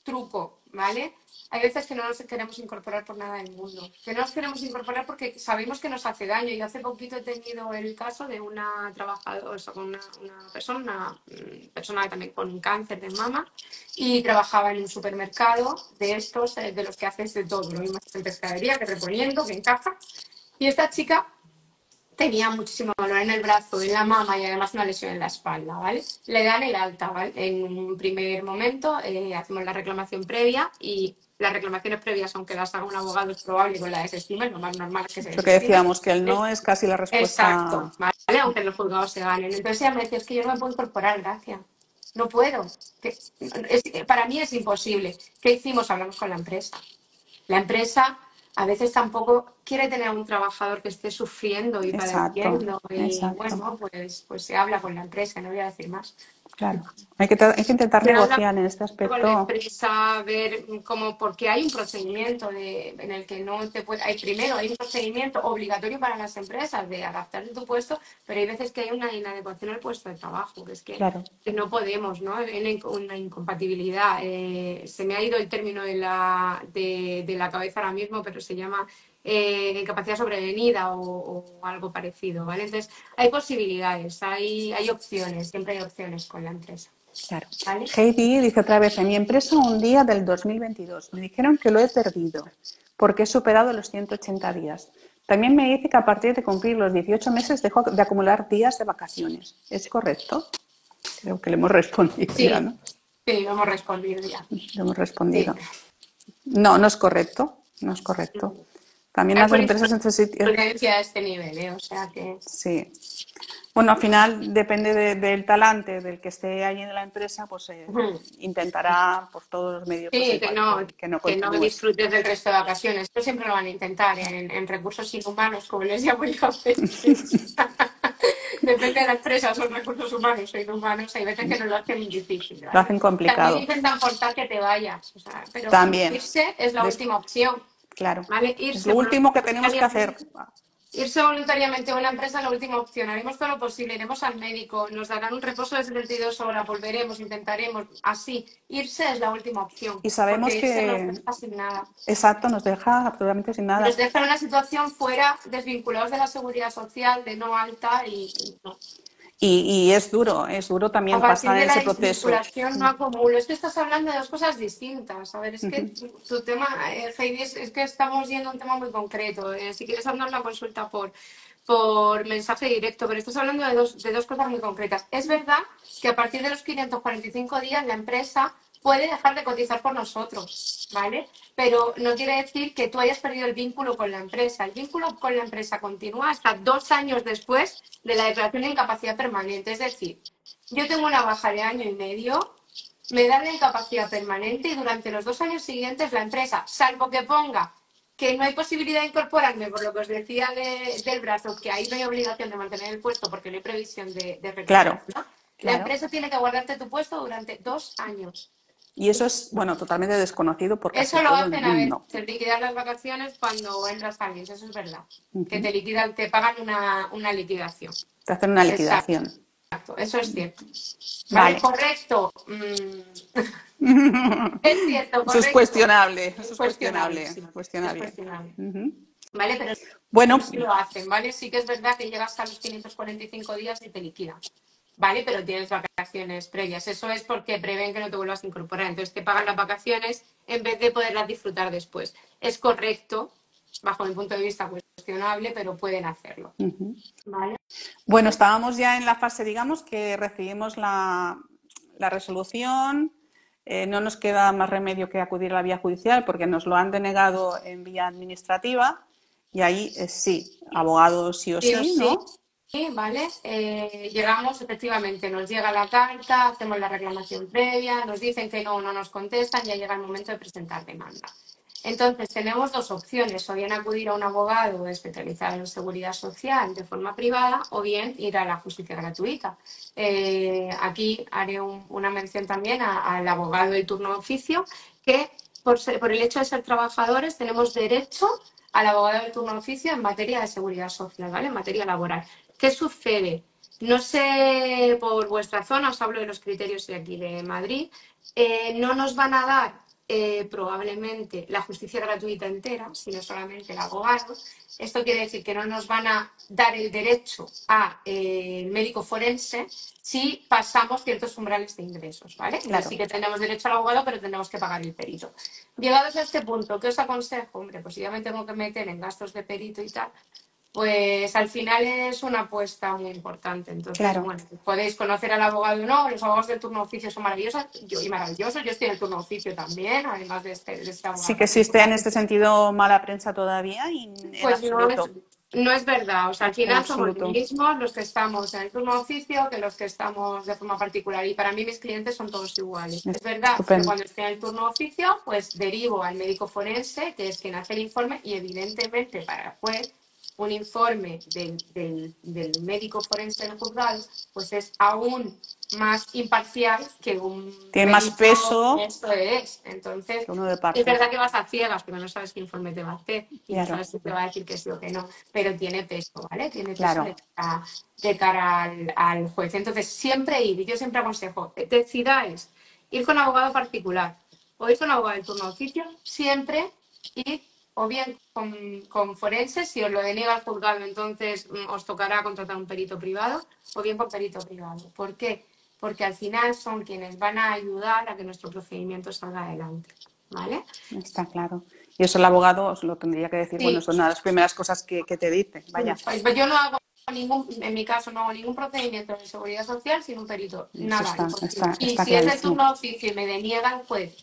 truco, ¿vale? Hay veces que no nos queremos incorporar por nada del mundo. Que no nos queremos incorporar porque sabemos que nos hace daño. Yo hace poquito he tenido el caso de una trabajadora, o sea, una persona también con cáncer de mama y trabajaba en un supermercado de estos, de los que haces de todo, lo mismo en pescadería, que reponiendo, que en caja. Y esta chica tenía muchísimo dolor en el brazo, en la mama y además una lesión en la espalda, ¿vale? Le dan el alta, ¿vale? En un primer momento hacemos la reclamación previa y las reclamaciones previas, aunque las haga un abogado, es probable que la desestimen, lo más normal es que se Lo que desestimen. decíamos, que el no es casi la Exacto, respuesta. ¿vale? Aunque en los juzgados se ganen. Entonces ella me decía, es que yo no me puedo incorporar, gracias. No puedo. Para mí es imposible. ¿Qué hicimos? Hablamos con la empresa. La empresa a veces tampoco quiere tener a un trabajador que esté sufriendo y Exacto, padeciendo y exacto, bueno, pues se habla con la empresa, no voy a decir más. claro. Hay que intentar Se habla negociar en este con la aspecto. empresa, ver cómo, porque hay un procedimiento en el que no te puede, primero hay un procedimiento obligatorio para las empresas de adaptarte a tu puesto, pero hay veces que hay una inadecuación al puesto de trabajo, que es Claro, que no podemos, ¿no? Hay una incompatibilidad. Se me ha ido el término de la cabeza ahora mismo, pero se llama incapacidad sobrevenida o algo parecido, ¿vale? Entonces, hay posibilidades, hay opciones, siempre hay opciones con la empresa. claro. ¿Vale? Heidi dice otra vez, en mi empresa un día del 2022 me dijeron que lo he perdido porque he superado los 180 días. También me dice que a partir de cumplir los 18 meses dejo de acumular días de vacaciones. ¿Es correcto? Creo que le hemos respondido ya, Sí, ¿no? sí, lo hemos respondido ya. Le hemos Sí. respondido. No, no es correcto. No es correcto. También Hay las empresas necesitan... jurisprudencia a este nivel, ¿eh? O sea que... Sí. Bueno, al final depende del talante del que esté ahí en la empresa, pues intentará por todos los medios pues Sí, igual que no que no continúes. disfrutes del resto de vacaciones. Esto siempre lo van a intentar en recursos inhumanos, como les llamo yo a veces. Depende de la empresa, son recursos humanos o inhumanos. Hay veces que nos lo hacen difícil, Lo ¿vale? hacen También complicado. intentan forzar que te vayas, o sea, pero También. irse es la Des- última opción, claro. ¿vale? Es lo último que tenemos que hacer. Irse voluntariamente a una empresa es la última opción. Haremos todo lo posible, iremos al médico, nos darán un reposo de 72 horas, volveremos, intentaremos. Así, irse es la última opción, Y sabemos porque irse nos que, deja sin nada. exacto, nos deja absolutamente sin nada. Nos deja en una situación fuera, desvinculados de la seguridad social, de no alta y no. Y es duro A también partir pasar de la ese proceso. desvinculación no acumulo. Es que estás hablando de dos cosas distintas. A ver, es que tu tema, Heidi, es que estamos yendo a un tema muy concreto. Si quieres hablar la consulta por mensaje directo, pero estás hablando de dos cosas muy concretas. Es verdad que a partir de los 545 días la empresa puede dejar de cotizar por nosotros, ¿vale? Pero no quiere decir que tú hayas perdido el vínculo con la empresa. El vínculo con la empresa continúa hasta 2 años después de la declaración de incapacidad permanente. Es decir, yo tengo una baja de año y medio, me dan la incapacidad permanente y durante los 2 años siguientes la empresa, salvo que ponga que no hay posibilidad de incorporarme, por lo que os decía del brazo, que ahí no hay obligación de mantener el puesto porque no hay previsión de Claro, recuperación, la claro. empresa tiene que guardarte tu puesto durante 2 años. Y eso es, bueno, totalmente desconocido por casi Eso lo todo el hacen a mundo. veces, liquidar las vacaciones cuando entras al INS, eso es verdad. Que Ujú. te liquidan, te pagan una liquidación. Te hacen una Exacto, liquidación. eso es cierto. ¿Vale? Vale. Correcto. Es cierto, Eso es correcto. cuestionable, eso Es es cuestionable, cuestionable, sí. Es cuestionable. cuestionable. Ujú. ¿Vale? Pero Bueno, sí lo hacen, ¿vale? Sí que es verdad que llegas a los 545 días y te liquidan. ¿Vale? Pero tienes vacaciones previas. Eso es porque prevén que no te vuelvas a incorporar. Entonces te pagan las vacaciones en vez de poderlas disfrutar después. Es correcto, bajo mi punto de vista cuestionable, pero pueden hacerlo. ujú. ¿Vale? Bueno, estábamos ya en la fase, digamos, que recibimos la resolución, no nos queda más remedio que acudir a la vía judicial porque nos lo han denegado en vía administrativa y ahí sí, abogado sí o Sí o sí, sí, ¿no? ¿vale? Llegamos, efectivamente, nos llega la carta, hacemos la reclamación previa, nos dicen que no, no nos contestan, ya llega el momento de presentar demanda. Entonces, tenemos dos opciones, o bien acudir a un abogado especializado en seguridad social de forma privada, o bien ir a la justicia gratuita. Aquí haré una mención también al abogado del turno de oficio, que por el hecho de ser trabajadores tenemos derecho al abogado del turno de oficio en materia de seguridad social, ¿vale? En materia laboral. ¿Qué sucede? No sé, por vuestra zona, os hablo de los criterios de aquí de Madrid, no nos van a dar probablemente la justicia gratuita entera, sino solamente el abogado. Esto quiere decir que no nos van a dar el derecho a médico forense si pasamos ciertos umbrales de ingresos, ¿vale? Entonces Claro. sí que tenemos derecho al abogado, pero tenemos que pagar el perito. Llegados a este punto, ¿qué os aconsejo? Hombre, pues si ya me tengo que meter en gastos de perito y tal, pues al final es una apuesta muy importante. Entonces, Claro. bueno, podéis conocer al abogado o no, los abogados del turno de oficio son maravillosos, maravillosos, yo estoy en el turno de oficio también, además de este Sí abogado que existe en particular. este sentido mala prensa todavía y en Pues absoluto, no es verdad, o sea, al en final somos los absoluto. mismos los que estamos en el turno de oficio que los que estamos de forma particular y para mí mis clientes son todos iguales. Es verdad que Estupendo. cuando estoy en el turno de oficio, pues derivo al médico forense, que es quien hace el informe y evidentemente para el juez un informe del médico forense del juzgado, pues es aún más imparcial que un Tiene más perito, peso esto es. Entonces, que uno de es parte. verdad que vas a ciegas, porque no sabes qué informe te va a hacer y no Claro, sabes si te va a decir que sí o que no, pero tiene peso, ¿vale? Tiene peso claro. de cara al juez. Entonces, siempre ir, y yo siempre aconsejo, decidáis ir con abogado particular o ir con abogado del turno de oficio, siempre ir o bien con forenses, si os lo deniega el juzgado, entonces os tocará contratar un perito privado, o bien con perito privado. ¿Por qué? Porque al final son quienes van a ayudar a que nuestro procedimiento salga adelante. ¿Vale? Está claro. Y eso el abogado os lo tendría que decir. Bueno, Sí, son una de las primeras cosas que te dice. Vaya, pues yo no hago en mi caso, no hago ningún procedimiento de seguridad social sin un perito, eso nada. Y está si es el clarísimo. turno de oficio y me deniega el juez,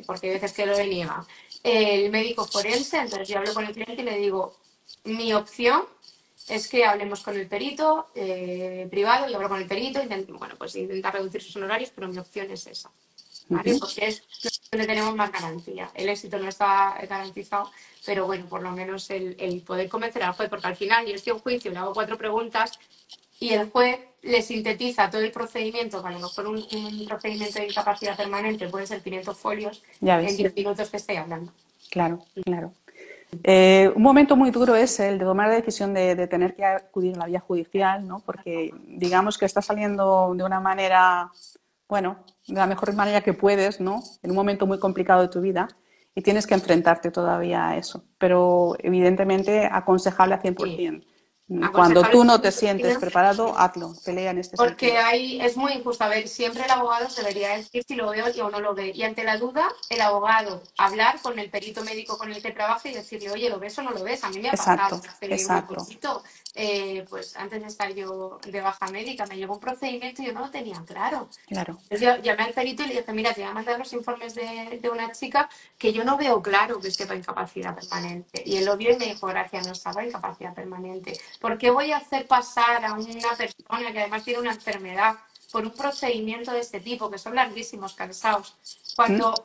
porque hay veces que lo deniega, el médico forense, entonces yo hablo con el cliente y le digo, mi opción es que hablemos con el perito privado, y hablo con el perito, bueno, pues intentar reducir sus honorarios, pero mi opción es esa, ¿vale? Ujú. Porque es donde tenemos más garantía. El éxito no está garantizado, pero bueno, por lo menos el poder convencer al juez, porque al final yo estoy en juicio, le hago 4 preguntas y el juez le sintetiza todo el procedimiento, que a lo mejor un procedimiento de incapacidad permanente puede ser 500 folios Ya en ves, 10 minutos que estoy hablando. claro, claro. Un momento muy duro es el de tomar la decisión de tener que acudir a la vía judicial, ¿no? Porque digamos que está saliendo de una manera, bueno, de la mejor manera que puedes, ¿no? En un momento muy complicado de tu vida y tienes que enfrentarte todavía a eso. Pero evidentemente aconsejable a Sí, 100%. Cuando aconsejable tú no te sientes 100%. preparado, hazlo, pelea en este Porque sentido. es muy injusto. A ver, siempre el abogado se debería decir si lo ve o no lo ve. Y ante la duda, el abogado hablar con el perito médico con el que trabaja y decirle, oye, ¿lo ves o no lo ves? A mí me ha pasado Exacto, hace muy exacto, poquito. Pues antes de estar yo de baja médica, me llegó un procedimiento y yo no lo tenía claro. claro. Entonces yo llamé al perito y le dije, mira, te voy a mandar los informes de una chica que yo no veo claro que esté para incapacidad permanente. Y él lo vio y me dijo, gracias, no estaba en incapacidad permanente. ¿Por qué voy a hacer pasar a una persona que además tiene una enfermedad por un procedimiento de este tipo, que son larguísimos, cansados, ¿Mm? cuando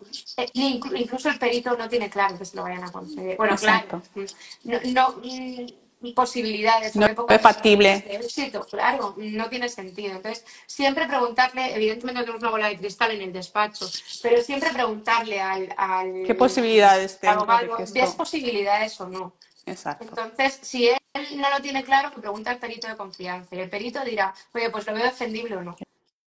incluso el perito no tiene claro que se lo vayan a conceder? Bueno, claro, Exacto. no, no, posibilidades, No hay es pocas posibilidades factible. de éxito, claro, no tiene sentido. Entonces, siempre preguntarle, evidentemente no tenemos una bola de cristal en el despacho, pero siempre preguntarle ¿Qué al posibilidades tengo de que abogado, ¿ves esto? posibilidades o no? Exacto. Entonces, si él no lo tiene claro, que pregunta al perito de confianza. Y el perito dirá, oye, pues lo veo defendible o no. Que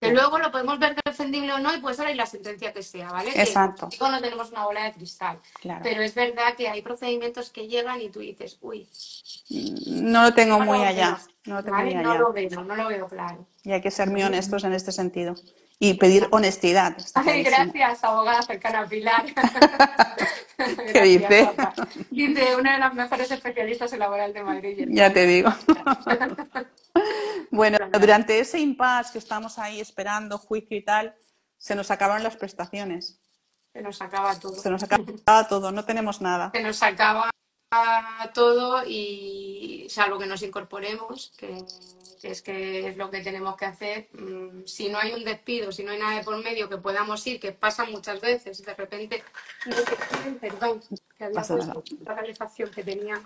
Claro. luego lo podemos ver defendible o no y puede salir la sentencia que sea, ¿vale? Que como Exacto. digo, no tenemos una bola de cristal. Claro. Pero es verdad que hay procedimientos que llegan y tú dices, uy, No lo tengo no muy lo veo, allá. No lo tengo muy ¿vale? No allá. lo veo claro. Y hay que ser muy ¿Vale? honestos en este sentido. Y pedir Exacto. honestidad, está Ay, clarísimo. gracias, abogada cercana Pilar. ¿Qué Gracias, dice? guapa. Dice, una de las mejores especialistas en laboral de Madrid y Ya te España. digo. Bueno, Fenomenal. durante ese impasse que estamos ahí esperando juicio y tal, se nos acabaron las prestaciones. Se nos acaba todo. Se nos acaba todo, no tenemos nada. Se nos acaba todo y salvo que nos incorporemos, que es lo que tenemos que hacer. Si no hay un despido, si no hay nada de por medio que podamos ir, que pasa muchas veces, de repente, perdón, que había Pasa nada. puesto la calefacción que tenía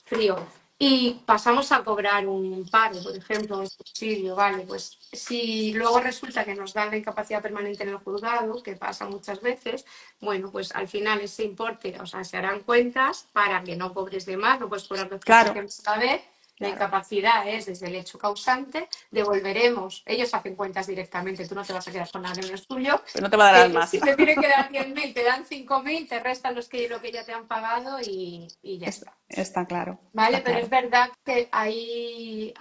frío. Y pasamos a cobrar un paro, por ejemplo, un subsidio, ¿vale? Pues si luego resulta que nos dan la incapacidad permanente en el juzgado, que pasa muchas veces, bueno, pues al final ese importe, o sea, se harán cuentas para que no cobres de más, no puedes cobrar dos Claro, prestaciones a la vez. La claro. incapacidad es desde el hecho causante, devolveremos, ellos hacen cuentas directamente, tú no te vas a quedar con nada, no es tuyo. Pero no te va a dar más. Si te tienen que dar 10.000, te dan 5.000, te restan lo que ya te han pagado y ya está. Está claro, Vale, está pero es claro. verdad que hay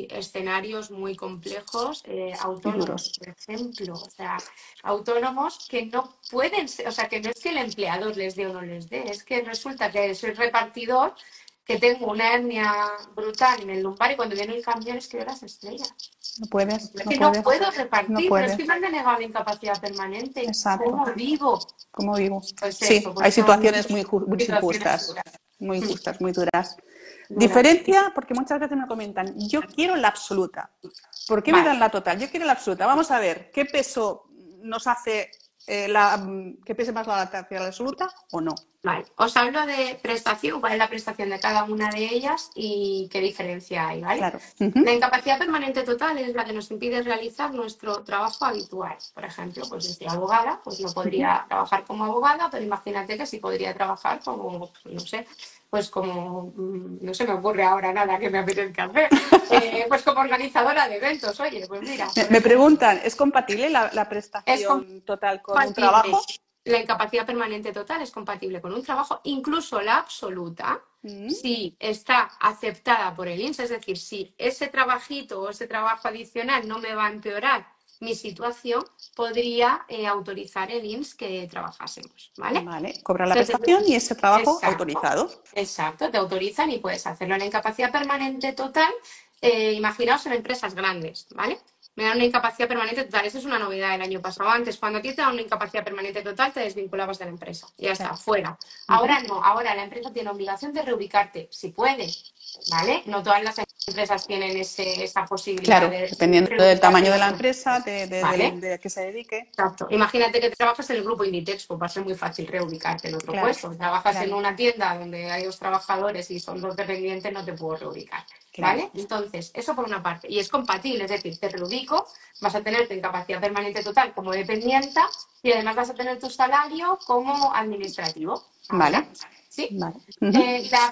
escenarios muy complejos, Y autónomos, duros. por ejemplo, o sea, autónomos que no pueden ser, o sea, que no es que el empleador les dé o no les dé, es que resulta que soy repartidor, que tengo una hernia brutal en el lumbar y cuando viene el camión es que veo las estrellas. No puedes, Es no que no puedes, puedo no repartir, pero es que puedes. me han denegado la incapacidad permanente. Exacto. ¿Cómo vivo? ¿Cómo vivo? Pues Sí, eso, hay pues son situaciones muy situaciones injustas, duras. muy injustas, muy duras. Duras. Diferencia, porque muchas veces me comentan, yo quiero la absoluta. ¿Por qué me Vale. dan la total? Yo quiero la absoluta. Vamos a ver, ¿qué peso nos hace que pese más la hacia la absoluta o no? Vale, os hablo de prestación, cuál es la prestación de cada una de ellas y qué diferencia hay, ¿vale? Claro. La incapacidad permanente total es la que nos impide realizar nuestro trabajo habitual. Por ejemplo, pues yo soy abogada, pues no podría trabajar como abogada, pero imagínate que sí podría trabajar como, no sé, pues como, no se me ocurre ahora nada que me apetezca hacer, pues como organizadora de eventos, oye, pues mira, por Me ejemplo, preguntan, ¿es compatible la es prestación total con un compatible. trabajo? La incapacidad permanente total es compatible con un trabajo, incluso la absoluta, Mm, si está aceptada por el INSS, es decir, si ese trabajito o ese trabajo adicional no me va a empeorar mi situación, podría autorizar el INSS que trabajásemos, ¿vale? Vale, cobra la Entonces, prestación y ese trabajo exacto, autorizado. exacto, te autorizan y puedes hacerlo. En la incapacidad permanente total, imaginaos en empresas grandes, ¿vale? Me dan una incapacidad permanente total. Esa es una novedad del año pasado. Antes, cuando a ti te dan una incapacidad permanente total, te desvinculabas de la empresa. Ya está, Claro. fuera. Ahora no, ahora la empresa tiene obligación de reubicarte, si puede, ¿vale? No todas las empresas tienen esa posibilidad Claro, de dependiendo del reubicarte tamaño en de la otro, empresa, ¿vale? de que se dedique. Exacto. Imagínate que trabajas en el grupo Inditex, pues va a ser muy fácil reubicarte en otro Claro, puesto. Trabajas en claro, una tienda donde hay dos trabajadores y son dos dependientes, no te puedo reubicar. claro. ¿Vale? Entonces, eso por una parte. Y es compatible, es decir, te reubico, vas a tener tu incapacidad permanente total como dependienta y además vas a tener tu salario como administrativo. Vale, Ahora, ¿sí? vale. La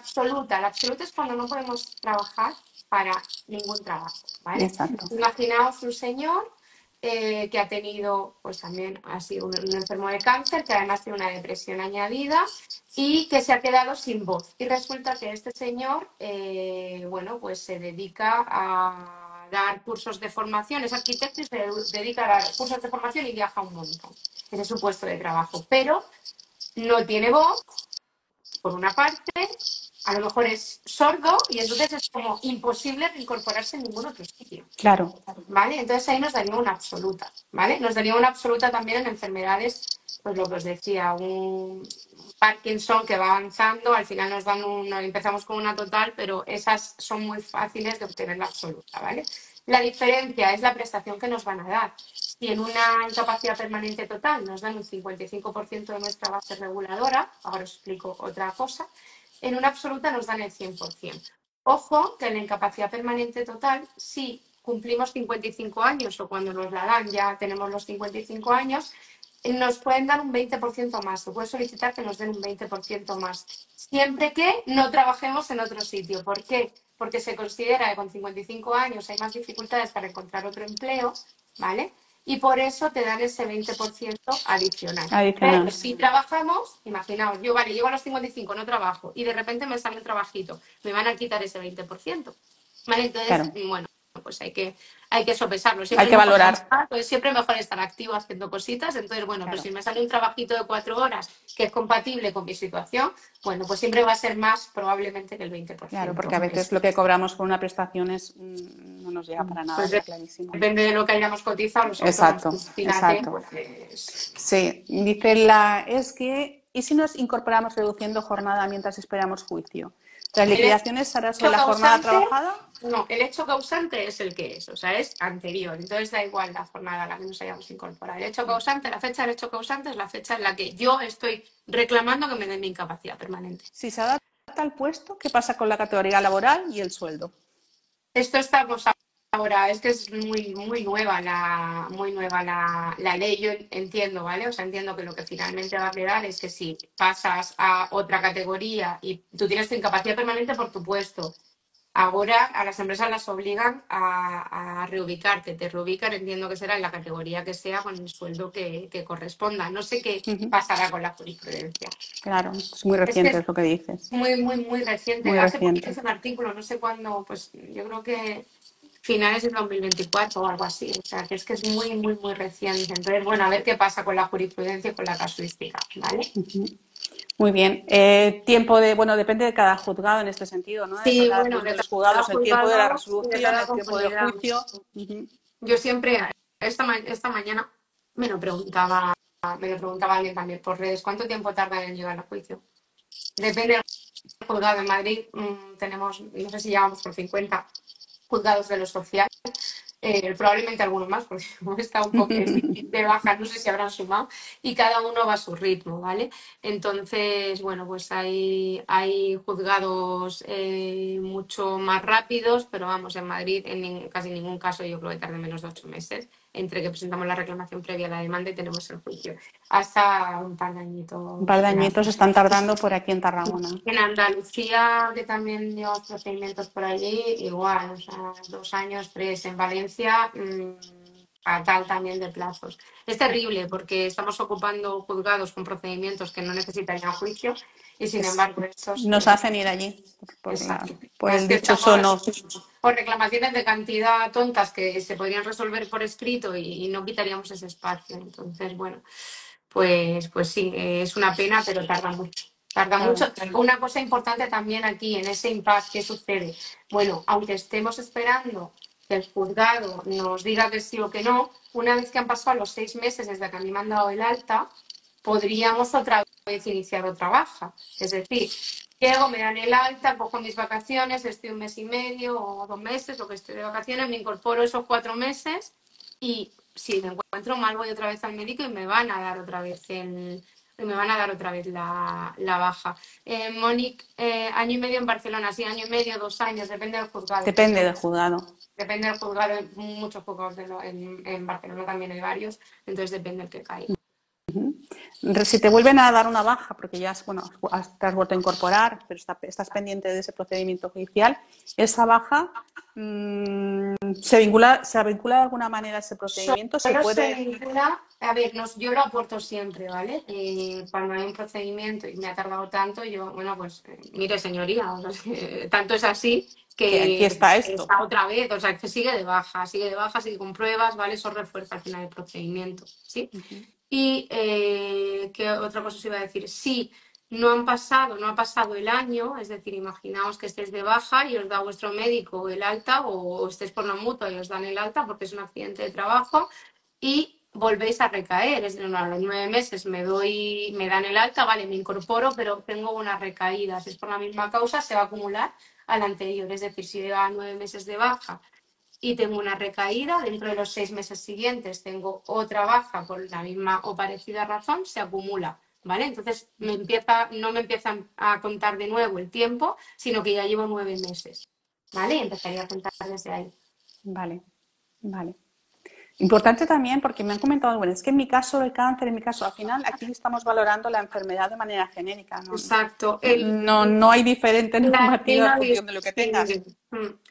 absoluta es cuando no podemos trabajar para ningún trabajo, ¿vale? Exacto. Imaginaos un señor que ha tenido, pues también ha sido un enfermo de cáncer, que además tiene una depresión añadida y que se ha quedado sin voz. Y resulta que este señor, bueno, pues se dedica a dar cursos de formación, es arquitecto y se dedica a dar cursos de formación y viaja un montón. Ese es su puesto de trabajo, pero no tiene voz, por una parte, a lo mejor es sordo y entonces es como imposible reincorporarse en ningún otro sitio. Claro, ¿Vale? Entonces ahí nos daría una absoluta, ¿vale? Nos daría una absoluta también en enfermedades, pues lo que os decía, un Parkinson que va avanzando, al final nos dan empezamos con una total, pero esas son muy fáciles de obtener la absoluta, ¿vale? La diferencia es la prestación que nos van a dar. Si en una incapacidad permanente total nos dan un 55% de nuestra base reguladora, ahora os explico otra cosa, en una absoluta nos dan el 100%. Ojo que en la incapacidad permanente total, si cumplimos 55 años o cuando nos la dan ya tenemos los 55 años, nos pueden dar un 20% más. Se puede solicitar que nos den un 20% más. Siempre que no trabajemos en otro sitio. ¿Por qué? Porque se considera que con 55 años hay más dificultades para encontrar otro empleo, ¿vale? Y por eso te dan ese 20% adicional. Pero si trabajamos, imaginaos, yo, vale, llego a los 55, no trabajo, y de repente me sale un trabajito, me van a quitar ese 20%. ¿Vale? Entonces, Claro, bueno, pues hay que sopesarlo. hay Siempre que es mejor valorar. pensar, pues siempre mejor estar activo haciendo cositas. Entonces, bueno, pues Claro. si me sale un trabajito de 4 horas que es compatible con mi situación, bueno, pues siempre va a ser más probablemente que el Claro, 20%. porque a veces lo que cobramos por una prestación no nos llega para nada, Pues está clarísimo. depende de lo que hayamos cotizado los autónomos. Exacto, Fíjate, exacto. pues Sí, dice es que, ¿y si nos incorporamos reduciendo jornada mientras esperamos juicio? ¿Las el liquidaciones serán sobre hecho la jornada causante, trabajada? no, el hecho causante es el que es, o sea, es anterior. Entonces da igual la jornada a la que nos hayamos incorporado. El hecho causante, la fecha del hecho causante es la fecha en la que yo estoy reclamando que me den mi incapacidad permanente. Si se adapta al puesto, ¿qué pasa con la categoría laboral y el sueldo? Esto estamos ahora, es que es muy nueva la ley, yo entiendo, ¿vale? O sea, entiendo que lo que finalmente va a quedar es que si pasas a otra categoría y tú tienes tu incapacidad permanente por tu puesto, ahora a las empresas las obligan a reubicarte, te reubican, entiendo que será en la categoría que sea con el sueldo que corresponda. No sé qué pasará con la jurisprudencia. Claro, es muy Es que reciente, es es lo que dices. muy reciente. Muy Hace poquito reciente. hice un artículo, no sé cuándo, pues yo creo que finales del 2024 o algo así. O sea, que es muy reciente. Entonces, bueno, a ver qué pasa con la jurisprudencia y con la casuística, ¿vale? Muy bien. Bueno, depende de cada juzgado en este sentido, ¿no? Sí, bueno, Dentro de de los cada juzgados, el tiempo de la juzgado y de resolución, cada el tiempo del comunidad. juicio. Ujú. Yo siempre, esta mañana me lo preguntaba alguien también por redes, ¿cuánto tiempo tardan en llegar al juicio? Depende del juzgado. En Madrid tenemos, no sé si llevamos por 50 juzgados de lo social. Probablemente alguno más, porque está un poco de baja, no sé si habrán sumado, y cada uno va a su ritmo, ¿vale? Entonces, bueno, pues hay juzgados mucho más rápidos, pero vamos, en Madrid en casi ningún caso yo creo que tarde menos de 8 meses entre que presentamos la reclamación previa a la demanda y tenemos el juicio. Hasta un par de Un par añitos. de añitos están tardando por aquí en Tarragona. En Andalucía, que también llevamos procedimientos por allí, igual, o sea, 2 años, 3. En Valencia, fatal también de plazos. Es terrible porque estamos ocupando juzgados con procedimientos que no necesitarían juicio y, sin embargo, estos, Nos hacen ir allí exacto. por Es el que dichoso no. estamos por reclamaciones de cantidad tontas que se podrían resolver por escrito y no quitaríamos ese espacio. Entonces, bueno, pues sí, es una pena, pero tarda mucho. Tarda Claro. mucho. Una cosa importante también aquí, en ese impasse, ¿qué sucede? Bueno, aunque estemos esperando que el juzgado nos diga que sí o que no, una vez que han pasado los 6 meses desde que a mí me han dado el alta, podríamos otra vez iniciar otra baja. Es decir, llego, me dan el alta, cojo mis vacaciones, estoy 1 mes y medio o 2 meses, lo que estoy de vacaciones, me incorporo esos 4 meses y si me encuentro mal voy otra vez al médico y me van a dar otra vez la baja. Mónica, año y medio en Barcelona, sí, año y medio, 2 años, depende del juzgado. Depende del juzgado. Depende del juzgado, hay muchos juzgados en Barcelona también hay varios, entonces depende del que caiga. Si te vuelven a dar una baja, porque ya te has vuelto a incorporar, pero estás pendiente de ese procedimiento judicial, esa baja ¿se vincula de alguna manera a ese procedimiento? ¿Se Solo se puede? vincula, a ver, yo lo aporto siempre, ¿vale? Cuando hay un procedimiento y me ha tardado tanto, yo, bueno, pues, mire señoría, o sea, tanto es así Que aquí que está esto. está otra vez, o sea, que sigue de baja, sigue con pruebas, ¿vale? Eso refuerza al final el procedimiento, ¿sí? Y ¿qué otra cosa os iba a decir? Sí, no ha pasado el año, es decir, imaginaos que estéis de baja y os da vuestro médico el alta o estéis por la mutua y os dan el alta porque es un accidente de trabajo y volvéis a recaer, es decir, a los 9 meses me dan el alta, vale, me incorporo, pero tengo una recaída, si es por la misma causa se va a acumular al anterior, es decir, si lleva 9 meses de baja y tengo una recaída, dentro de los 6 meses siguientes tengo otra baja por la misma o parecida razón, se acumula. ¿vale? Entonces no me empiezan a contar de nuevo el tiempo, sino que ya llevo 9 meses, ¿vale? Y empezaría a contar desde ahí. Vale, vale. Importante también porque me han comentado, bueno, es que en mi caso el cáncer, en mi caso, al final aquí estamos valorando la enfermedad de manera genérica, no, Exacto. no hay diferente La ley normativa en no función de lo que tengas. distingue.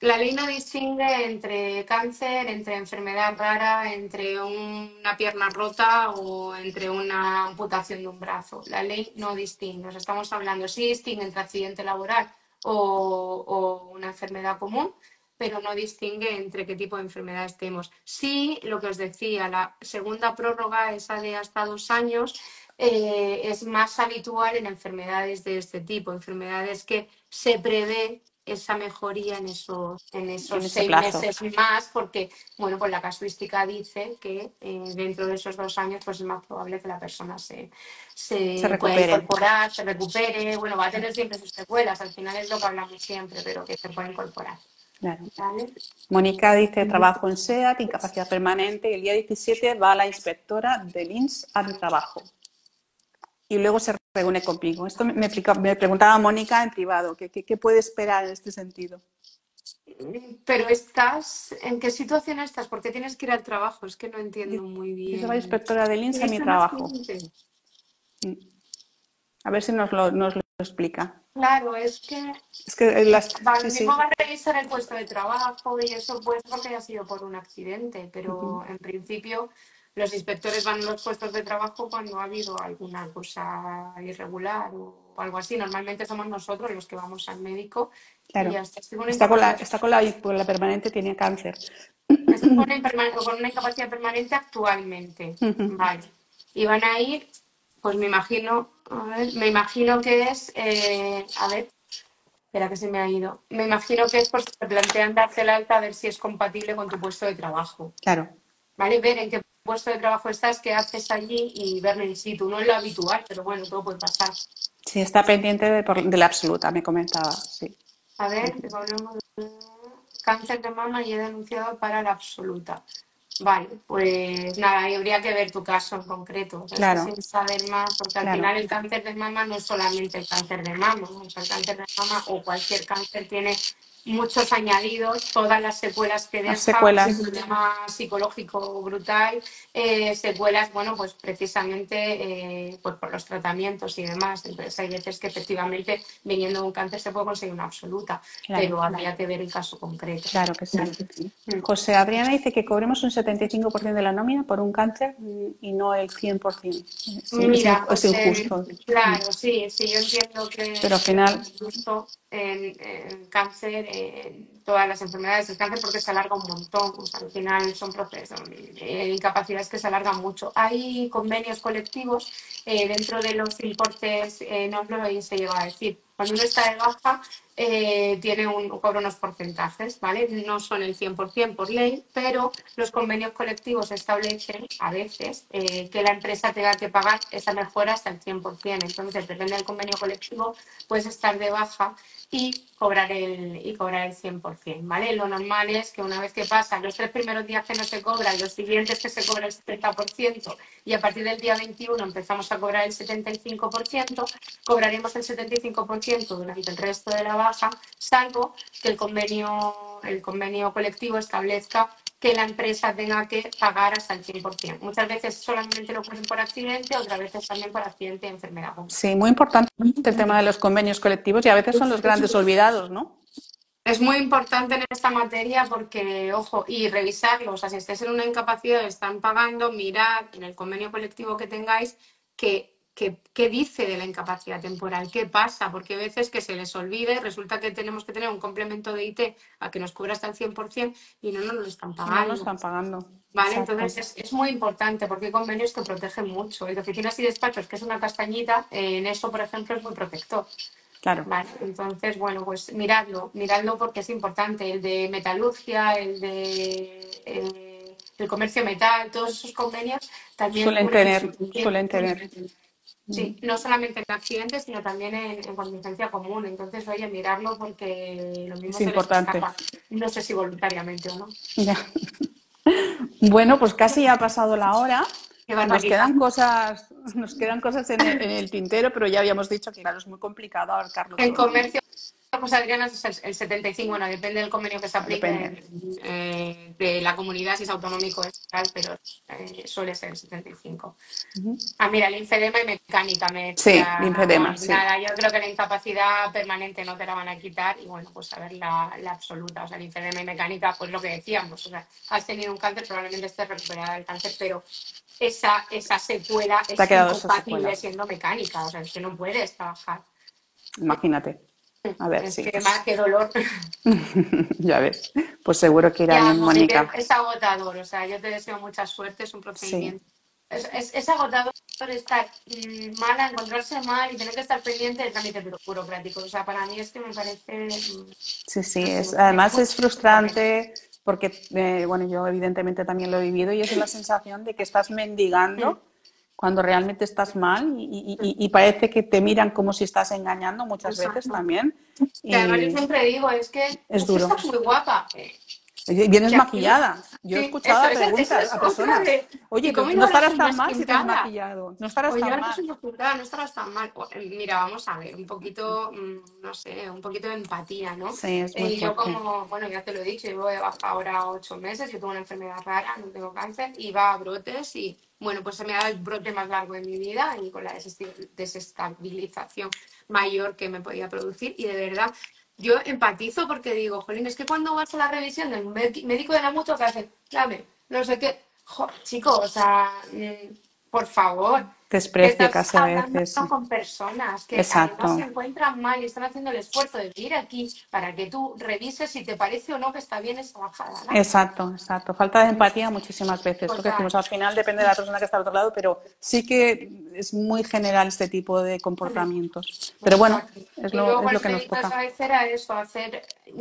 La ley no distingue entre cáncer, entre enfermedad rara, entre una pierna rota o entre una amputación de un brazo. La ley no distingue. O sea, estamos hablando, sí distingue entre accidente laboral o una enfermedad común, pero no distingue entre qué tipo de enfermedad estemos. Sí, lo que os decía, la segunda prórroga, esa de hasta 2 años, es más habitual en enfermedades de este tipo, enfermedades que se prevé esa mejoría en En esos ese seis plazo. meses más, porque, bueno, pues la casuística dice que dentro de esos 2 años pues es más probable que la persona Se se pueda recupere. incorporar, se recupere, bueno, va a tener siempre sus secuelas, al final es lo que hablamos siempre, pero que se pueda incorporar. Claro. ¿Vale? Mónica dice, trabajo en SEAT, incapacidad permanente, y el día 17 va la inspectora del INS al trabajo. Y luego se reúne conmigo. Esto me preguntaba Mónica en privado, ¿qué puede esperar en este sentido? Pero ¿en qué situación estás? ¿Por qué tienes que ir al trabajo? Es que no entiendo muy Dice la bien. inspectora del INS a mi ¿Tuviste un trabajo. accidente? A ver si nos lo explica. Claro, es que Es que lo sí, mismo sí. va a revisar el puesto de trabajo y eso pues porque haya sido por un accidente, pero en principio los inspectores van a los puestos de trabajo cuando ha habido alguna cosa irregular o algo así. Normalmente somos nosotros los que vamos al médico y Claro. ya está. Estoy con una Está con incapacidad, la permanente, tiene cáncer. estoy con una incapacidad permanente actualmente. Vale. Y van a ir, pues me imagino, a ver, me imagino que es, a ver, espera que se me ha ido. Me imagino que es porque te plantean darte el alta a ver si es compatible con tu puesto de trabajo. Claro. ¿Vale? Ver en qué puesto de trabajo estás, qué haces allí y verlo in situ. No es lo habitual, pero bueno, todo puede pasar. Sí, está pendiente de la absoluta, me comentaba. Sí. A ver, volvemos. Cáncer de mama y he denunciado para la absoluta. Vale, pues nada, ahí habría que ver tu caso en concreto. O sea, es que Claro, sin saber más, porque al claro. final el cáncer de mama no es solamente el cáncer de mama, ¿no? O sea, el cáncer de mama o cualquier cáncer tiene muchos añadidos, todas las secuelas que Las deja, un secuelas. problema psicológico brutal, secuelas, bueno, pues precisamente pues por los tratamientos y demás. Entonces hay veces que efectivamente viniendo de un cáncer se puede conseguir una absoluta, Claro, pero habría que ver el caso concreto. claro que sí. José Adriana dice que cobremos un 75% de la nómina por un cáncer y no el 100%. Sí, Mira, es pues injusto. claro, sí, sí, yo entiendo que Pero al es final, justo en cáncer, en todas las enfermedades del cáncer, porque se alarga un montón. O sea, al final son procesos, incapacidades que se alargan mucho. Hay convenios colectivos dentro de los importes, no os lo se llega a decir. Cuando uno está de baja, cobra unos porcentajes, ¿vale? No son el 100% por ley, pero los convenios colectivos establecen a veces que la empresa tenga que pagar esa mejora hasta el 100%. Entonces, depende del convenio colectivo, puedes estar de baja y cobrar el 100%, ¿vale? Lo normal es que una vez que pasan los 3 primeros días que no se cobra, los siguientes que se cobra el 70% y a partir del día 21 empezamos a cobrar el 75%, cobraremos el 75% durante el resto de la baja, salvo que el convenio colectivo establezca que la empresa tenga que pagar hasta el 100%. Muchas veces solamente lo ponen por accidente, otras veces también por accidente y enfermedad. sí, muy importante el tema de los convenios colectivos y a veces son los grandes olvidados, ¿no? Es muy importante en esta materia porque, ojo, y revisarlo, o sea, si estáis en una incapacidad, están pagando, mirad en el convenio colectivo que tengáis qué dice de la incapacidad temporal, qué pasa, porque a veces que se les olvide, resulta que tenemos que tener un complemento de IT a que nos cubra hasta el 100% y no nos lo están Y no nos pagando. están pagando. ¿Vale? Exacto. Entonces es muy importante porque hay convenios que protegen mucho. El de oficinas y despachos, que es una castañita, en eso, por ejemplo, es muy protector. Claro. Vale, entonces, bueno, pues miradlo porque es importante. El de metalurgia, el comercio metal, todos esos convenios también Suelen cubren tener, su suelen tener. sí, no solamente en accidentes, sino también en contingencia común. Entonces, oye, mirarlo porque lo mismo Es se les importante. escapa. No sé si voluntariamente o no. Ya. Bueno, pues casi ha pasado la hora. Qué Nos barbaridad. quedan cosas en el tintero, pero ya habíamos dicho que, claro, es muy complicado abarcarlo En todo, ¿no? comercio, pues Adriana, es el 75, bueno, depende del convenio que se Depende. aplique de la comunidad, si es autonómico o tal, pero suele ser el 75. Ujú. Ah, mira, linfedema y mecánica me Sí, decía, linfedema, bueno, sí. nada, yo creo que la incapacidad permanente no te la van a quitar y bueno, pues a ver la absoluta, o sea, linfedema y mecánica, pues lo que decíamos, o sea, has tenido un cáncer, probablemente estés recuperada del cáncer, pero esa secuela Te ha es quedado esa incompatible secuela. siendo mecánica, o sea, es que no puedes trabajar. Imagínate. A ver, Es sí, que más pues que dolor. ya ves. Pues seguro que irá Ya, bien, Monique, Mónica. es agotador, o sea, yo te deseo mucha suerte, es un Sí, procedimiento. Es agotador estar mala, encontrarse mal y tener que estar pendiente del trámite burocrático. O sea, para mí es que me parece, sí, sí. no sé, Además muy es horrible. frustrante porque, bueno, yo evidentemente también lo he vivido y es la sensación de que estás mendigando cuando realmente estás mal y parece que te miran como si estás engañando muchas veces Exacto. también Y además yo y siempre digo, es es que duro. estás muy guapa. Oye, vienes Y aquí no. maquillada. Yo he Sí, escuchado a eso preguntas es a otra personas. de. Oye, ¿Y cómo yo no ahora estarás soy tan más mal si te has pintada? maquillado. No estarás O yo tan ahora mal. soy más pintada, no estarás tan mal. Mira, vamos a ver, un poquito, no sé, un poquito de empatía, ¿no? Sí, es muy Yo fuerte. como, bueno, ya te lo he dicho, llevo de baja ahora 8 meses, yo tengo una enfermedad rara, no tengo cáncer, y va a brotes y, bueno, pues se me ha dado el brote más largo de mi vida y con la desestabilización mayor que me podía producir. Y de verdad, yo empatizo porque digo, jolín, es que cuando vas a la revisión del médico de la mutua que hace, dame, no sé qué, chico, o sea, por favor, que Desprecio estás casi a hablando veces. Sí. con personas que además se Exacto. encuentran mal y están haciendo el esfuerzo de venir aquí para que tú revises si te parece o no que está bien esa bajada, ¿no? Exacto, exacto. Falta de empatía muchísimas veces. Lo que Total. decimos, al final depende de la persona que está al otro lado, pero sí que es muy general este tipo de comportamientos. Pero bueno, Exacto. Y luego es lo el que nos médico de toca. cabecera, eso,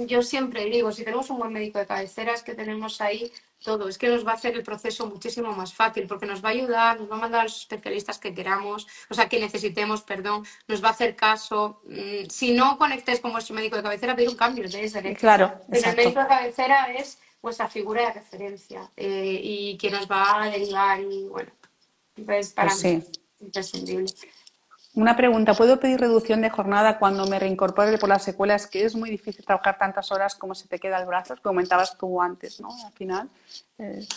yo siempre digo, si tenemos un buen médico de cabecera es que tenemos ahí todo, es que nos va a hacer el proceso muchísimo más fácil, porque nos va a ayudar, nos va a mandar a los especialistas que queramos, o sea, que necesitemos, perdón, nos va a hacer caso. Si no conectéis con vuestro médico de cabecera, pedir un cambio, tenéis derecho. Claro, Pero el médico exacto. de cabecera es vuestra figura de referencia y que nos va a derivar y bueno, entonces Pues para mí sí. es imprescindible. Una pregunta, ¿puedo pedir reducción de jornada cuando me reincorpore por las secuelas? Que es muy difícil trabajar tantas horas como se te queda el brazo, comentabas tú antes, ¿no? Al final, eh,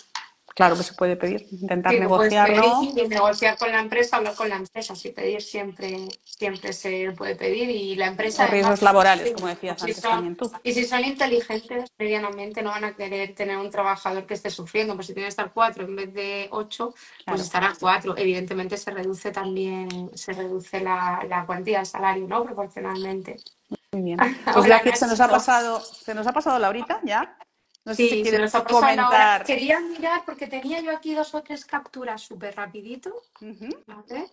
claro que se puede pedir, intentar Sí, lo puedes pedir negociarlo. y negociar con la empresa, hablar con la empresa. Si pedir siempre se puede pedir y la empresa O riesgos además, laborales, sí, como decías si antes son, también tú. y si son inteligentes, medianamente no van a querer tener un trabajador que esté sufriendo. Pues si tiene que estar 4 en vez de 8, pues Claro, estará 4. Evidentemente se reduce la cuantía, el salario, ¿no? Proporcionalmente. muy bien. Pues Hola, gracias, Nacho. se nos ha pasado la horita ya. No sé si Sí, se quieres nos ha pasado la hora. comentar. Quería mirar porque tenía yo aquí 2 o 3 capturas súper rapidito, Ujú. ¿vale?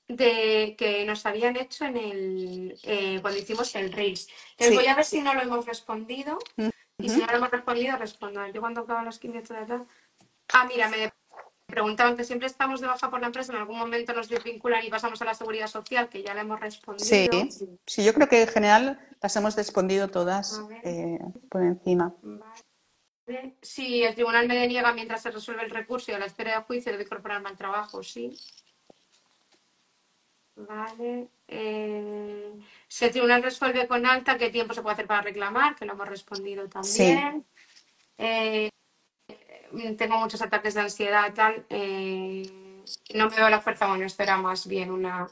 De que nos habían hecho cuando hicimos el Reels. Entonces voy Sí. a ver si no lo hemos respondido y si no Ujú. lo hemos respondido, respondo. Yo cuando acaban los 15 de tal. Ah, mira, me preguntaban que siempre estamos de baja por la empresa, en algún momento nos desvinculan y pasamos a la seguridad social, que ya le hemos Sí, respondido. sí, yo creo que en general las hemos respondido todas A ver, por encima. vale. Si el tribunal me deniega mientras se resuelve el recurso y a la espera de juicio debe incorporarme al trabajo, sí. Vale. Si el tribunal resuelve con alta, ¿qué tiempo se puede hacer para reclamar? Que lo hemos respondido Sí, también. Eh, Tengo muchos ataques de ansiedad, tal. No me veo la fuerza. Bueno, esto era más bien una.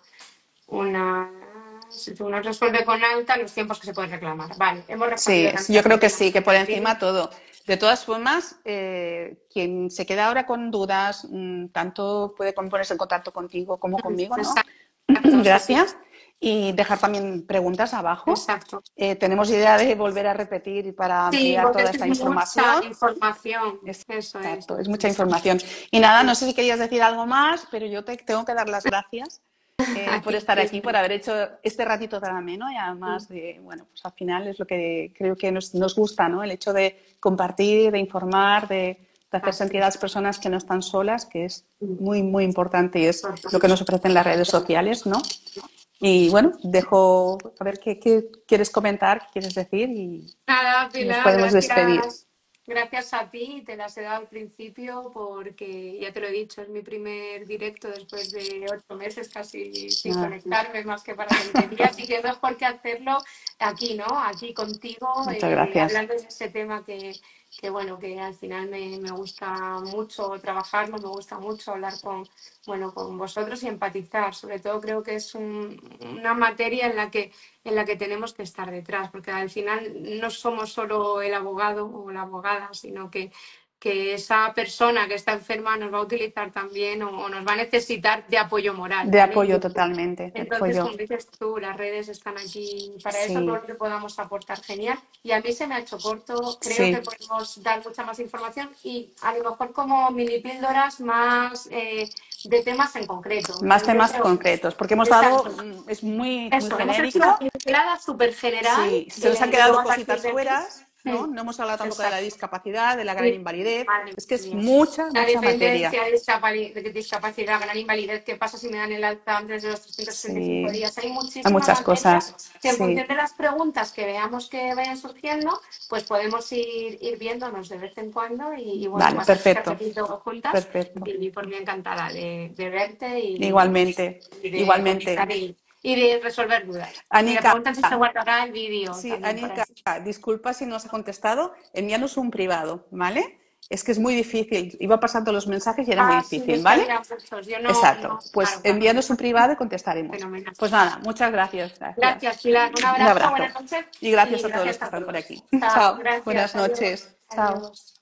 Si el tribunal resuelve con alta, los tiempos que se pueden reclamar. Vale, hemos respondido sí, también yo las creo que últimas sí, que por tres. encima todo. De todas formas, quien se queda ahora con dudas, tanto puede ponerse en contacto contigo como conmigo, ¿no? Exacto, sí, sí. Gracias. Y dejar también preguntas abajo. Exacto. Tenemos idea de volver a repetir para Sí, ampliar porque toda es que esta es mucha información. información. Eso es. Exacto, es mucha información. Y nada, no sé si querías decir algo más, pero yo te tengo que dar las gracias por Aquí, estar aquí, por haber hecho este ratito tan ameno y además de, bueno, pues al final es lo que creo que nos gusta, ¿no? El hecho de compartir, de informar, de hacer sentir a las personas que no están solas, que es muy, muy importante y es lo que nos ofrecen las redes sociales, ¿no? Y bueno, dejo a ver qué quieres comentar, qué quieres decir y Nada, nos Pilar, podemos despedir. gracias. gracias a ti, te las he dado al principio porque, ya te lo he dicho, es mi primer directo después de 8 meses casi sin Ah, conectarme más que para tonterías y qué mejor que hacerlo aquí, ¿no? Aquí contigo, muchas gracias. hablando de ese tema que bueno, que al final me gusta mucho trabajarlo, me gusta mucho hablar bueno, con vosotros y empatizar. Sobre todo creo que es una materia en la que tenemos que estar detrás, porque al final no somos solo el abogado o la abogada, sino que esa persona que está enferma nos va a utilizar también o nos va a necesitar de apoyo moral, De ¿vale? apoyo totalmente, de Entonces, apoyo. como dices tú, las redes están aquí para eso, todo Sí, lo que podamos aportar, genial. Y a mí se me ha hecho corto, creo que sí. podemos dar mucha más información y a lo mejor como mini píldoras más de temas en concreto. Más Yo temas creo, concretos, porque hemos dado, exacto, es muy eso, hemos hecho una genérico. pincelada súper general Sí, se nos han y luego quedado a partir cositas de aquí. fuera, ¿no? No hemos hablado tampoco de la Exacto. discapacidad, de la gran Sí, invalidez. madre Es que es mía. mucha, La mucha materia. dependencia, discapacidad, gran invalidez, ¿qué pasa si me dan el alta antes de los 365 Sí, días? Hay hay muchísima muchas materia cosas. que en Sí, función de las preguntas que veamos que vayan surgiendo, pues podemos ir viéndonos de vez en cuando y bueno, vale, pasar este perfecto, ratito juntas perfecto. y por mí encantada de verte Igualmente, y de igualmente. cotizar y de resolver dudas. Y me Anika, preguntan si se guardará el vídeo sí, también por Anika, así. disculpa si no os ha contestado, envíanos un privado, ¿vale? Es que es muy difícil. Iba pasando los mensajes y era muy Ah, sí, difícil, es que ¿vale? había muchos. Yo Exacto. no, Pues claro, claro. envíanos un privado y contestaremos. Fenomenal. Pues nada, muchas gracias, gracias. Gracias, Pilar. Un Un abrazo, abrazo. buenas noches Y gracias y a todos los gracias que a están por todos. aquí. Chao, Chao. Buenas gracias, adiós. noches. Chao. Adiós.